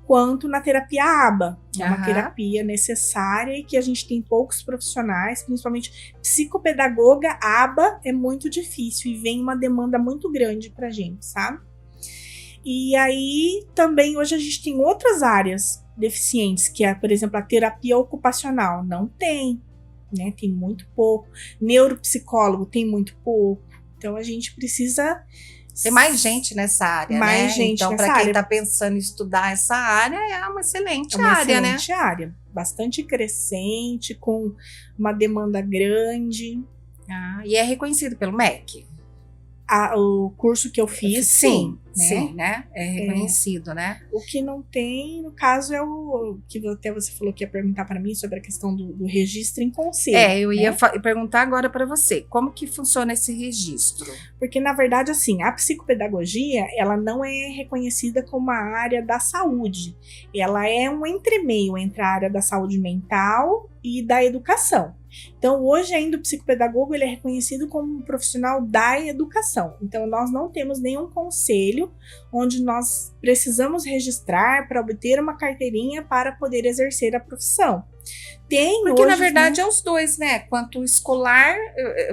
quanto na terapia ABA. É uma terapia necessária e que a gente tem poucos profissionais, principalmente psicopedagoga ABA é muito difícil e vem uma demanda muito grande pra gente, sabe? E aí, também hoje a gente tem outras áreas deficientes, que é, por exemplo, a terapia ocupacional. Não tem, né? Tem muito pouco. Neuropsicólogo tem muito pouco. Então, a gente precisa... Tem mais gente nessa área, mais gente então, nessa para quem área. está pensando em estudar essa área, é uma excelente área, né? É uma excelente área. Bastante crescente, com uma demanda grande. E é reconhecido pelo MEC? O curso que eu fiz, sim, né? É reconhecido, né? O que não tem, no caso, é o que até você falou que ia perguntar para mim sobre a questão do registro em conselho. Eu ia perguntar agora para você, como que funciona esse registro? Porque, na verdade, assim, a psicopedagogia, ela não é reconhecida como uma área da saúde. Ela é um entremeio entre a área da saúde mental e da educação. Então, hoje ainda o psicopedagogo ele é reconhecido como um profissional da educação. Então, nós não temos nenhum conselho onde nós precisamos registrar para obter uma carteirinha para poder exercer a profissão. Porque, na verdade, é os dois, né? Quanto escolar,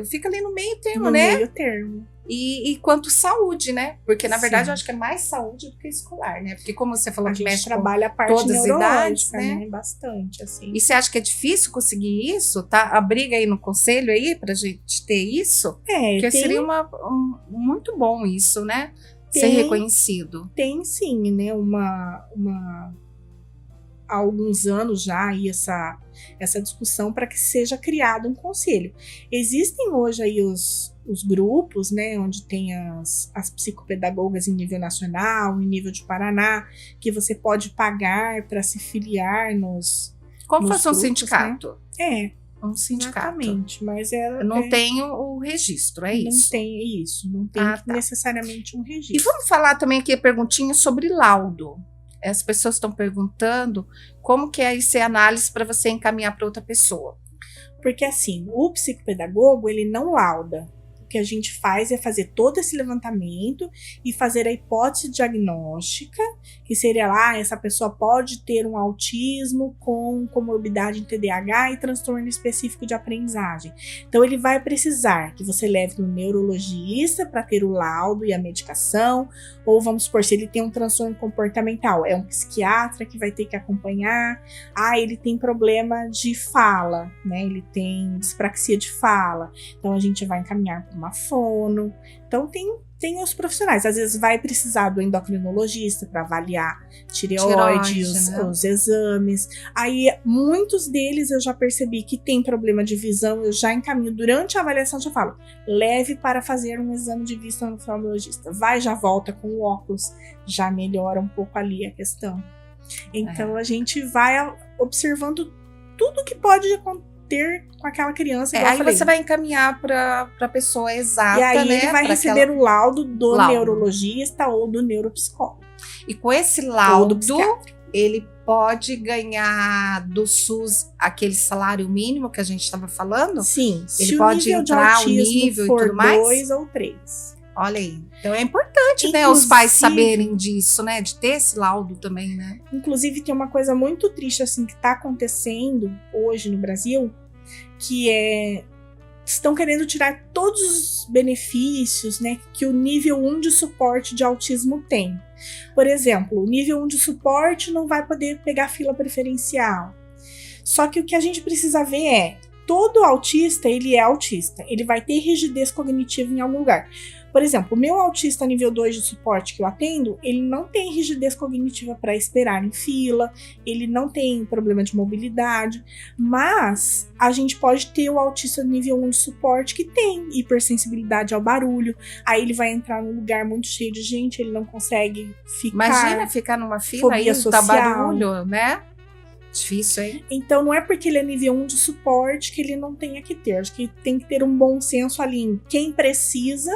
fica ali no meio termo, né? No meio termo. E quanto saúde, né? Porque, na verdade, eu acho que é mais saúde do que escolar, né? Porque, como você falou, a que gente mexe trabalha a com parte todas as idades, né? Bastante, assim. E você acha que é difícil conseguir isso? Tá? A briga aí no conselho aí pra gente ter isso? Porque seria muito bom isso, né? Ser reconhecido. Tem sim, né? há alguns anos já aí essa discussão para que seja criado um conselho. Existem hoje aí os grupos, né, onde tem as psicopedagogas em nível nacional, em nível de Paraná, que você pode pagar para se filiar nos Como nos fosse um grupos, sindicato? né? Um sindicato. Exatamente, mas Eu não tenho o registro, é isso? Não tem isso, não tem Ah, tá. necessariamente um E registro. vamos falar também aqui a perguntinha sobre laudo. As pessoas estão perguntando como que é essa análise para você encaminhar para outra pessoa. Porque assim, o psicopedagogo, ele não lauda. O que a gente faz é fazer todo esse levantamento e fazer a hipótese diagnóstica, que seria lá, essa pessoa pode ter um autismo com comorbidade em TDAH e transtorno específico de aprendizagem. Então, ele vai precisar que você leve no neurologista para ter o laudo e a medicação, ou vamos supor, se ele tem um transtorno comportamental, é um psiquiatra que vai ter que acompanhar. Ele tem problema de fala, né? Ele tem dispraxia de fala, então a gente vai encaminhar para uma fono. Então tem os profissionais, às vezes vai precisar do endocrinologista para avaliar tireoide, os exames. Aí muitos deles eu já percebi que tem problema de visão, eu já encaminho durante a avaliação, já falo, leve para fazer um exame de vista no oftalmologista. Vai, já volta com o óculos, já melhora um pouco ali a questão. Então a gente vai observando tudo que pode ter com aquela criança. Aí você vai encaminhar para a pessoa exata, e aí né? ele vai receber o laudo do neurologista ou do neuropsicólogo. E com esse laudo, ele pode ganhar do SUS aquele salário mínimo que a gente estava falando? Sim. Ele se pode o nível entrar de o nível for e tudo mais? 2 ou 3. Olha aí. Então é importante, né, os pais saberem disso, né? De ter esse laudo também, né? Inclusive, tem uma coisa muito triste, assim, que está acontecendo hoje no Brasil, que estão querendo tirar todos os benefícios, né, que o nível 1 de suporte de autismo tem. Por exemplo, o nível 1 de suporte não vai poder pegar fila preferencial. Só que o que a gente precisa ver todo autista, ele é autista. Ele vai ter rigidez cognitiva em algum lugar. Por exemplo, o meu autista nível 2 de suporte que eu atendo, ele não tem rigidez cognitiva para esperar em fila, ele não tem problema de mobilidade, mas a gente pode ter o autista nível 1 de suporte que tem hipersensibilidade ao barulho, aí ele vai entrar num lugar muito cheio de gente, ele não consegue ficar. Imagina ficar numa fila aí, tá barulho, né? Difícil, hein? Então não é porque ele é nível 1 de suporte que ele não tenha que ter, acho que tem que ter um bom senso ali em quem precisa,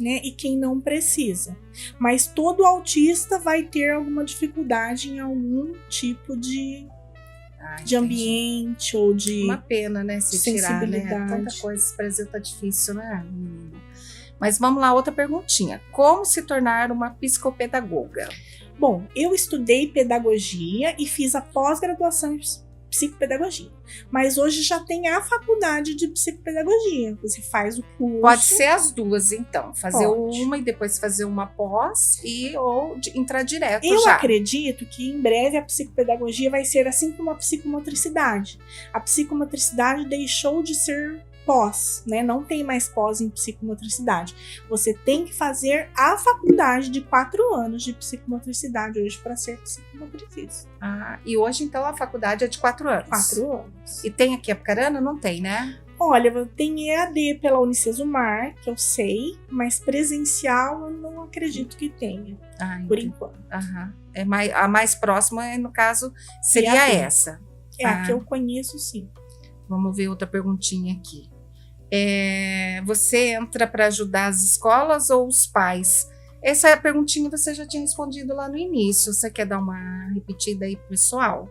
né, e quem não precisa. Mas todo autista vai ter alguma dificuldade em algum tipo de ambiente ou de uma pena, né, se tirar, né? Tanta coisa, esse Brasil tá difícil, né? Mas vamos lá, outra perguntinha. Como se tornar uma psicopedagoga? Bom, eu estudei pedagogia e fiz a pós-graduação em psicopedagogia. Mas hoje já tem a faculdade de psicopedagogia. Você faz o curso. Pode ser as duas, então. Fazer uma e depois fazer uma pós ou entrar direto eu já. Eu acredito que em breve a psicopedagogia vai ser assim como a psicomotricidade. A psicomotricidade deixou de ser pós, né? Não tem mais pós em psicomotricidade. Você tem que fazer a faculdade de 4 anos de psicomotricidade hoje para ser psicomotricista. E hoje, então, a faculdade é de 4 anos? 4 anos. E tem aqui a Apucarana? Não tem, né? Olha, tem EAD pela Unicesumar, que eu sei, mas presencial eu não acredito que tenha, por enquanto. A mais próxima, no caso, seria essa. A que eu conheço, sim. Vamos ver outra perguntinha aqui. Você entra para ajudar as escolas ou os pais? Essa perguntinha você já tinha respondido lá no início. Você quer dar uma repetida aí pro pessoal?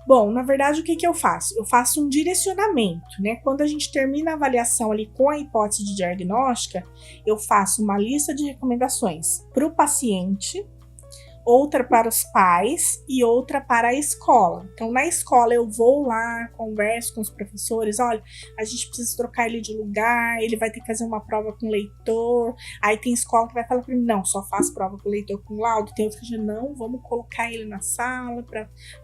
Bom, na verdade, o que eu faço? Eu faço um direcionamento, né? Quando a gente termina a avaliação ali com a hipótese de diagnóstica, eu faço uma lista de recomendações para o paciente, outra para os pais e outra para a escola. Então, na escola eu vou lá, converso com os professores, olha, a gente precisa trocar ele de lugar, ele vai ter que fazer uma prova com leitor. Aí tem escola que vai falar para mim, não, só faz prova com leitor com laudo. Tem outros que dizem, não, vamos colocar ele na sala,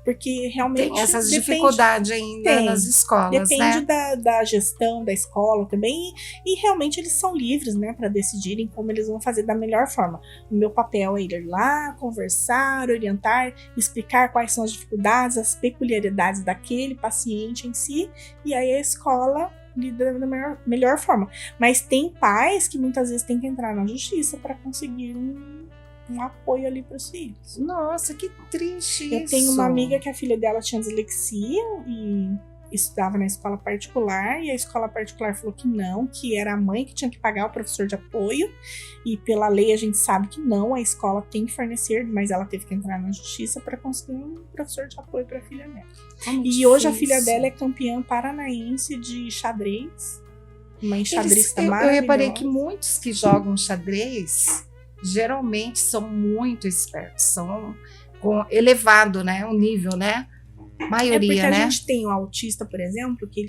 porque realmente tem essas dificuldades ainda nas escolas, depende, né? da gestão da escola também, e realmente eles são livres, né, para decidirem como eles vão fazer da melhor forma. O meu papel é ir lá, conversar conversar, orientar, explicar quais são as dificuldades, as peculiaridades daquele paciente em si, e aí a escola lida da melhor forma. Mas tem pais que muitas vezes têm que entrar na justiça para conseguir um apoio ali para os filhos. Nossa, que triste isso. Eu tenho uma amiga que a filha dela tinha dislexia e estudava na escola particular, e a escola particular falou que não, que era a mãe que tinha que pagar o professor de apoio, e pela lei a gente sabe que não, a escola tem que fornecer, mas ela teve que entrar na justiça para conseguir um professor de apoio para a filha dela. E hoje a filha dela é campeã paranaense de xadrez, uma enxadrista maravilhosa. Eu reparei que muitos que jogam xadrez geralmente são muito espertos, são elevado, né, o nível, né? Maioria, porque né? A gente tem o autista, por exemplo, que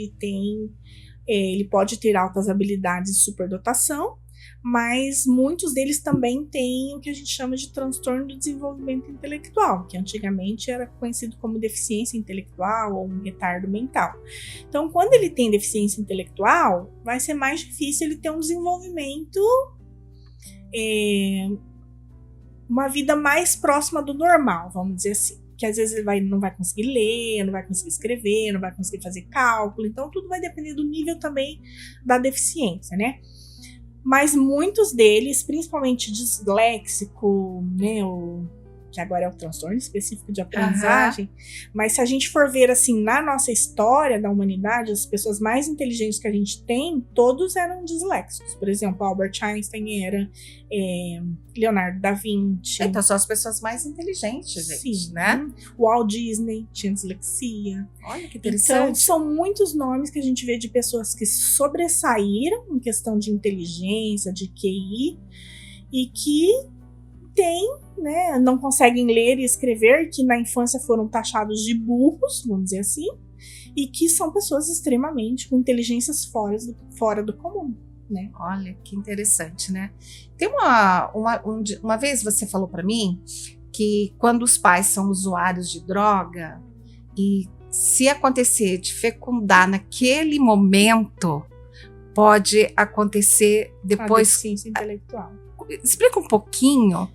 ele pode ter altas habilidades de superdotação, mas muitos deles também têm o que a gente chama de transtorno do desenvolvimento intelectual, que antigamente era conhecido como deficiência intelectual ou um retardo mental. Então, quando ele tem deficiência intelectual, vai ser mais difícil ele ter um desenvolvimento, uma vida mais próxima do normal, vamos dizer assim. Que às vezes ele não vai conseguir ler, não vai conseguir escrever, não vai conseguir fazer cálculo. Então, tudo vai depender do nível também da deficiência, né? Mas muitos deles, principalmente disléxico, né? Que agora é o transtorno específico de aprendizagem. Mas se a gente for ver, assim, na nossa história da humanidade, as pessoas mais inteligentes que a gente tem, todos eram disléxicos. Por exemplo, Albert Einstein era, Leonardo da Vinci. Então, são as pessoas mais inteligentes, gente, Sim, né? O Walt Disney tinha dislexia. Olha que interessante. Então, são muitos nomes que a gente vê de pessoas que sobressaíram em questão de inteligência, de QI, e que não conseguem ler e escrever, que na infância foram taxados de burros, vamos dizer assim, e que são pessoas extremamente com inteligências fora do comum, né? Olha, que interessante, né? Tem uma vez você falou para mim que quando os pais são usuários de droga e se acontecer de fecundar naquele momento, pode acontecer depois... A deficiência intelectual. Explica um pouquinho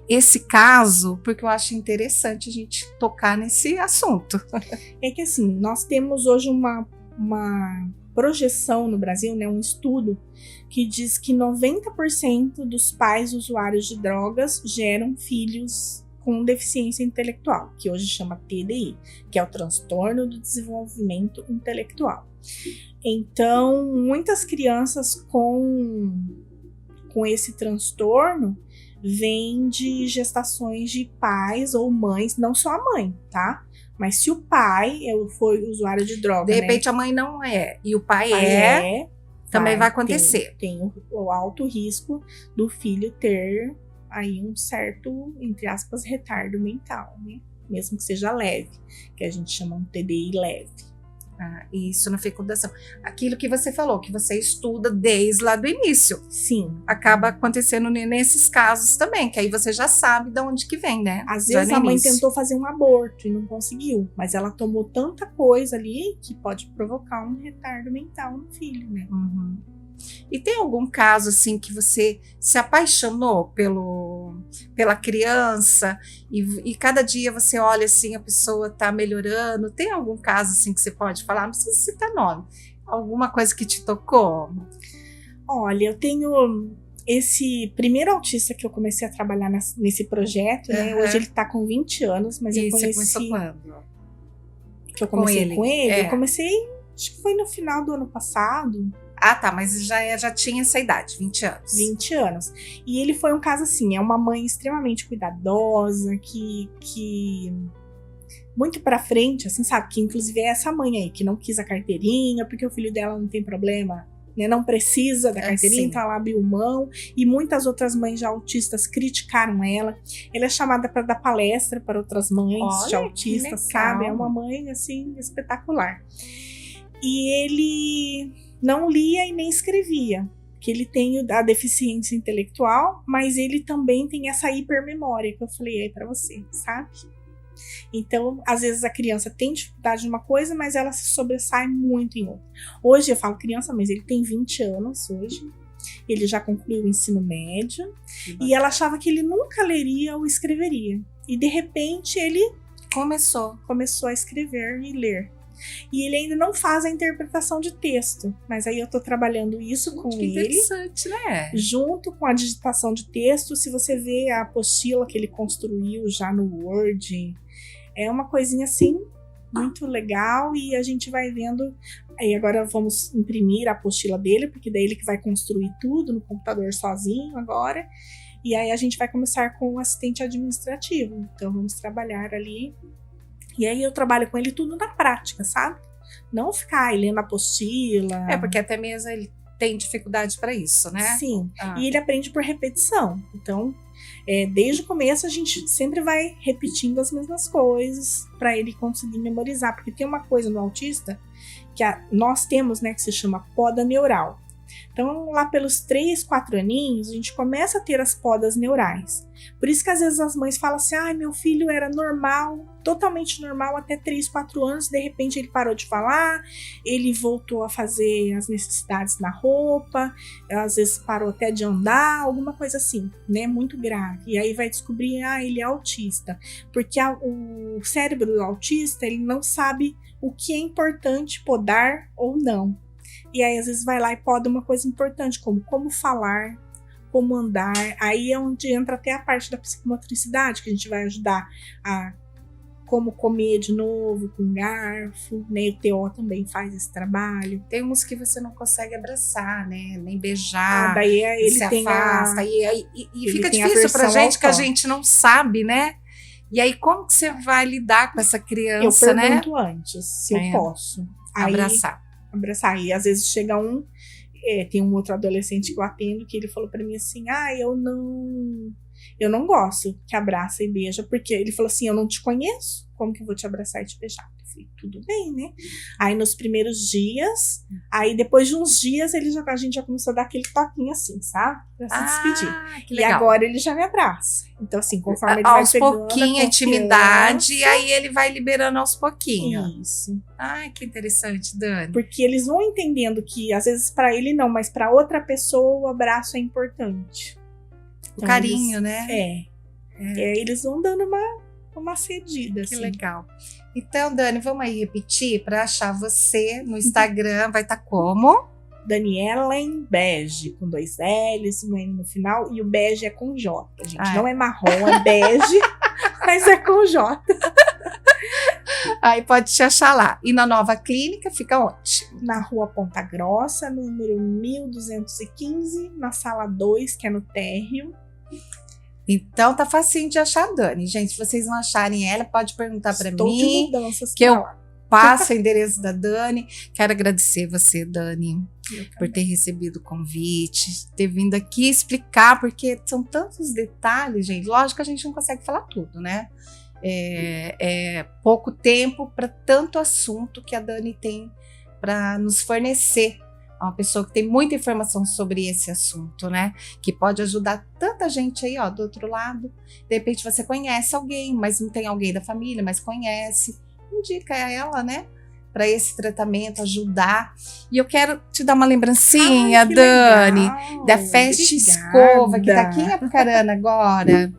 esse caso, porque eu acho interessante a gente tocar nesse assunto. É que assim, nós temos hoje uma projeção no Brasil, né, um estudo que diz que 90% dos pais usuários de drogas geram filhos com deficiência intelectual, que hoje chama TDI, que é o transtorno do desenvolvimento intelectual. Então, muitas crianças com esse transtorno vem de gestações de pais ou mães, não só a mãe, tá? Mas se o pai foi usuário de droga, de repente a mãe não é e o pai também vai acontecer. Tem o alto risco do filho ter aí um certo, entre aspas, retardo mental, né? Mesmo que seja leve, que a gente chama um TDI leve. Isso na fecundação. Aquilo que você falou, que você estuda desde lá do início. Sim. Acaba acontecendo nesses casos também, que aí você já sabe de onde que vem, né? Às vezes a mãe tentou fazer um aborto e não conseguiu, mas ela tomou tanta coisa ali que pode provocar um retardo mental no filho, né? Uhum. E tem algum caso assim que você se apaixonou pela criança e cada dia você olha assim, a pessoa tá melhorando? Tem algum caso assim que você pode falar? Não precisa citar nome. Alguma coisa que te tocou? Olha, eu tenho esse primeiro autista que eu comecei a trabalhar nesse projeto, né? Hoje ele tá com 20 anos, mas eu conheci... Você começou quando? Que eu comecei com ele? Eu comecei, acho que foi no final do ano passado. Ah, tá, mas já tinha essa idade, 20 anos. 20 anos. E ele foi um caso assim, é uma mãe extremamente cuidadosa, que muito pra frente, assim, sabe? Que inclusive é essa mãe aí, que não quis a carteirinha, porque o filho dela não tem problema, né? Não precisa da carteirinha, então ela abriu mão. E muitas outras mães já autistas criticaram ela. Ela é chamada para dar palestra para outras mães de autistas, sabe? É uma mãe, assim, espetacular. E ele... não lia e nem escrevia, que ele tem a deficiência intelectual, mas ele também tem essa hipermemória que eu falei aí pra você, sabe? Então, às vezes a criança tem dificuldade em uma coisa, mas ela se sobressai muito em outra. Hoje eu falo criança, mas ele tem 20 anos hoje, Ele já concluiu o ensino médio e ela achava que ele nunca leria ou escreveria. E de repente ele começou a escrever e ler. E ele ainda não faz a interpretação de texto, mas aí eu tô trabalhando isso com ele. Interessante, né? Junto com a digitação de texto. Se você vê a apostila que ele construiu já no Word, é uma coisinha assim muito legal, e a gente vai vendo. Aí agora vamos imprimir a apostila dele, porque daí ele que vai construir tudo no computador sozinho agora. E aí a gente vai começar com o assistente administrativo. Então vamos trabalhar ali. E aí eu trabalho com ele tudo na prática, sabe? Não ficar aí lendo a apostila. Porque até mesmo ele tem dificuldade para isso, né? Sim, e ele aprende por repetição. Então, desde o começo a gente sempre vai repetindo as mesmas coisas para ele conseguir memorizar. Porque tem uma coisa no autista que nós temos, né, que se chama poda neural. Então, lá pelos 3, 4 aninhos, a gente começa a ter as podas neurais. Por isso que às vezes as mães falam assim, meu filho era normal, totalmente normal até 3, 4 anos, de repente ele parou de falar, ele voltou a fazer as necessidades na roupa, às vezes parou até de andar, alguma coisa assim, né, muito grave. E aí vai descobrir, ele é autista, porque o cérebro do autista, ele não sabe o que é importante podar ou não. E aí, às vezes, vai lá e poda uma coisa importante, como falar, como andar. Aí é onde entra até a parte da psicomotricidade, que a gente vai ajudar a como comer de novo, com garfo, né? O TO também faz esse trabalho. Tem uns que você não consegue abraçar, né? Nem beijar. Daí ele se tem afasta. E fica difícil pra gente, que a gente não sabe, né? E aí, como que você vai lidar com essa criança, né? Eu pergunto antes, se eu posso. Abraçar. E às vezes chega tem um outro adolescente que eu atendo que ele falou pra mim assim, eu não gosto que abraça e beija, porque ele falou assim, eu não te conheço, como que eu vou te abraçar e te beijar? Eu falei, tudo bem, né? Aí nos primeiros dias, aí depois de uns dias a gente já começou a dar aquele toquinho assim, sabe? Pra se despedir. Que legal. E agora ele já me abraça. Então assim, conforme ele vai pegando aos pouquinhos, a intimidade, e aí ele vai liberando aos pouquinhos. Isso. Que interessante, Dani. Porque eles vão entendendo que, às vezes, pra ele não, mas pra outra pessoa o abraço é importante. O carinho, né? Eles vão dando uma cedida. Que assim. legal. Então, Dani, vamos aí repetir para achar você no Instagram. Vai estar como? Danielen Bege, com 2 L's, um N no final, e o bege é com J, gente. Não é marrom, é bege, mas é com J. Aí pode te achar lá. E na nova clínica fica onde? Na Rua Ponta Grossa, número 1215, na sala 2, que é no térreo. Então tá facinho de achar a Dani. Gente, se vocês não acharem ela, pode perguntar para Estou de mim, mudanças que eu lá. passo o endereço da Dani. Quero agradecer você, Dani, por ter recebido o convite, ter vindo aqui explicar, porque são tantos detalhes, gente. Lógico que a gente não consegue falar tudo, né? É pouco tempo para tanto assunto que a Dani tem para nos fornecer. É uma pessoa que tem muita informação sobre esse assunto, né? Que pode ajudar tanta gente aí, do outro lado. De repente você conhece alguém, mas não tem alguém da família, mas conhece. Indica ela, né? Para esse tratamento, ajudar. E eu quero te dar uma lembrancinha, Dani, legal. da Festa Escova, que tá aqui em Apucarana agora,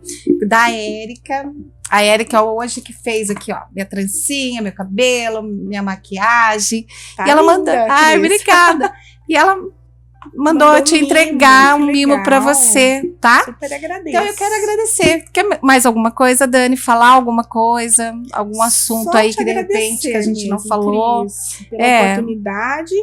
da Érica. A Érica hoje que fez aqui, minha trancinha, meu cabelo, minha maquiagem. Tá e ela linda, mandou. Cris. Obrigada. E ela mandou te entregar um mimo para você, tá? Super agradeço. Então eu quero agradecer. Quer mais alguma coisa, Dani? Falar alguma coisa? Algum assunto Só aí te que de repente que a gente não mesmo, falou? Cris, pela oportunidade.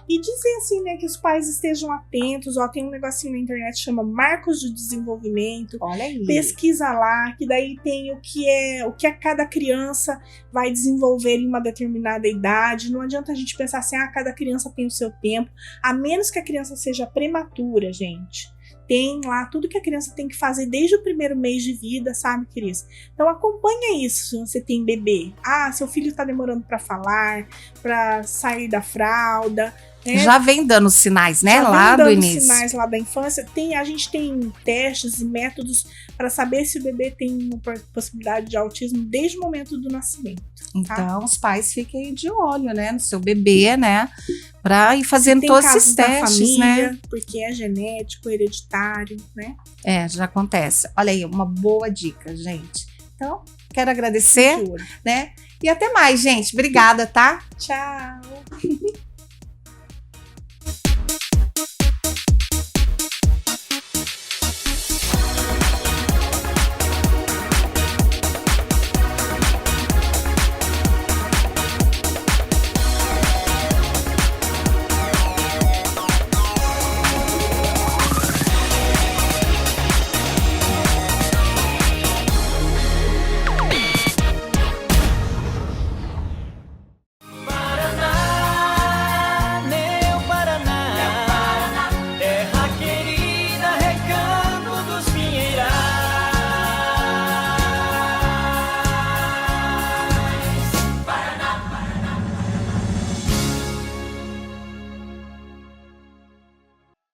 E dizer assim, né, que os pais estejam atentos. Tem um negocinho na internet que chama Marcos de Desenvolvimento. Olha aí. Pesquisa lá, que daí tem o que cada criança vai desenvolver em uma determinada idade. Não adianta a gente pensar assim, cada criança tem o seu tempo. A menos que a criança seja prematura, gente. Tem lá tudo que a criança tem que fazer desde o primeiro mês de vida, sabe, Cris? Então acompanha isso se você tem bebê. Seu filho tá demorando para falar, para sair da fralda. Já vem dando sinais, né? Já lá vem do dando início. sinais lá da infância. A gente tem testes e métodos para saber se o bebê tem uma possibilidade de autismo desde o momento do nascimento. Então, os pais fiquem de olho, né, no seu bebê, né, para ir fazendo tem todos casos esses da testes, família, né? Porque é genético, hereditário, né? Já acontece. Olha aí, uma boa dica, gente. Então, quero agradecer, De olho. né? E até mais, gente. Obrigada, tá? Tchau!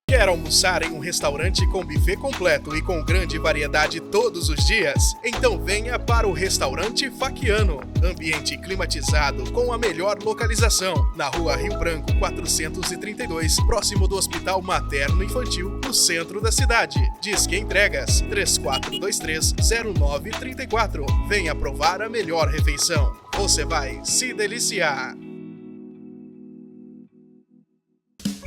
Quer almoçar em um restaurante com buffet completo e com grande variedade todos os dias? Então venha para o Restaurante Faquiano. Ambiente climatizado com a melhor localização. Na Rua Rio Branco 432, próximo do Hospital Materno Infantil, no centro da cidade. Disque Entregas 34230934. Venha provar a melhor refeição. Você vai se deliciar.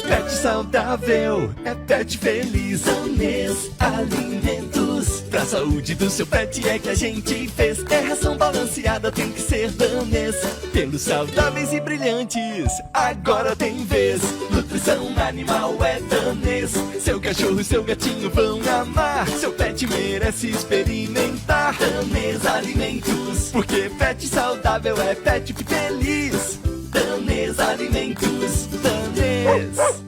Pet saudável é pet feliz. Danês Alimentos. Pra saúde do seu pet é que a gente fez. É ração balanceada, tem que ser Danês. Pelos saudáveis e brilhantes, agora tem vez. Nutrição animal é Danês. Seu cachorro e seu gatinho vão amar. Seu pet merece experimentar. Danês Alimentos. Porque pet saudável é pet feliz. Danês Alimentos. Danês.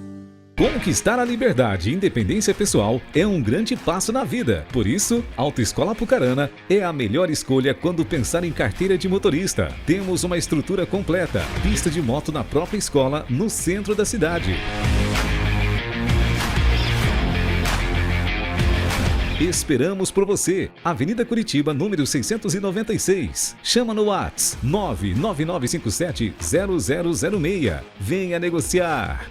Conquistar a liberdade e independência pessoal é um grande passo na vida. Por isso, Autoescola Apucarana é a melhor escolha quando pensar em carteira de motorista. Temos uma estrutura completa, pista de moto na própria escola, no centro da cidade. Esperamos por você. Avenida Curitiba, número 696. Chama no WhatsApp 999570006. Venha negociar.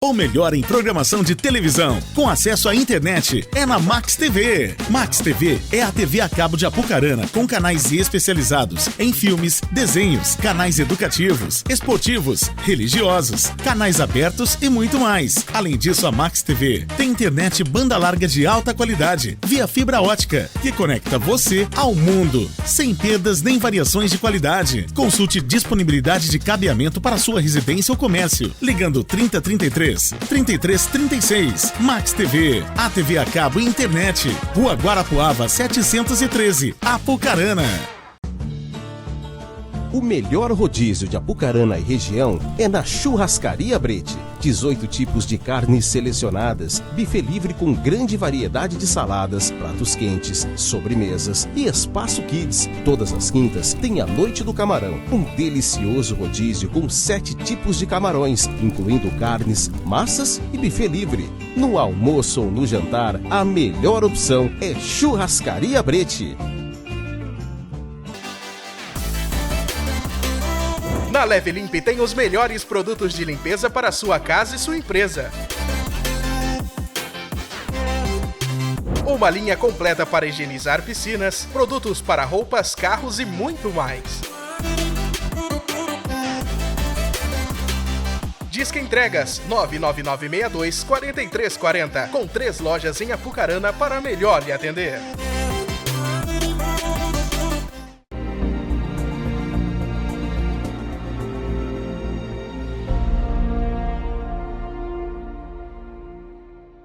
O melhor em programação de televisão, com acesso à internet, é na Max TV. Max TV é a TV a cabo de Apucarana, com canais especializados em filmes, desenhos, canais educativos, esportivos, religiosos, canais abertos e muito mais. Além disso, a Max TV tem internet banda larga de alta qualidade, via fibra ótica, que conecta você ao mundo, sem perdas nem variações de qualidade. Consulte disponibilidade de cabeamento para sua residência ou comércio, ligando 3033 3336. Max TV, a TV a cabo e internet. Rua Guarapuava 713, Apucarana. O melhor rodízio de Apucarana e região é na Churrascaria Brete. 18 tipos de carnes selecionadas, buffet livre com grande variedade de saladas, pratos quentes, sobremesas e espaço kids. Todas as quintas tem a Noite do Camarão, um delicioso rodízio com 7 tipos de camarões, incluindo carnes, massas e buffet livre. No almoço ou no jantar, a melhor opção é Churrascaria Brete. Na Leve Limpe tem os melhores produtos de limpeza para sua casa e sua empresa. Uma linha completa para higienizar piscinas, produtos para roupas, carros e muito mais. Disque Entregas 99962-4340, com 3 lojas em Apucarana para melhor lhe atender.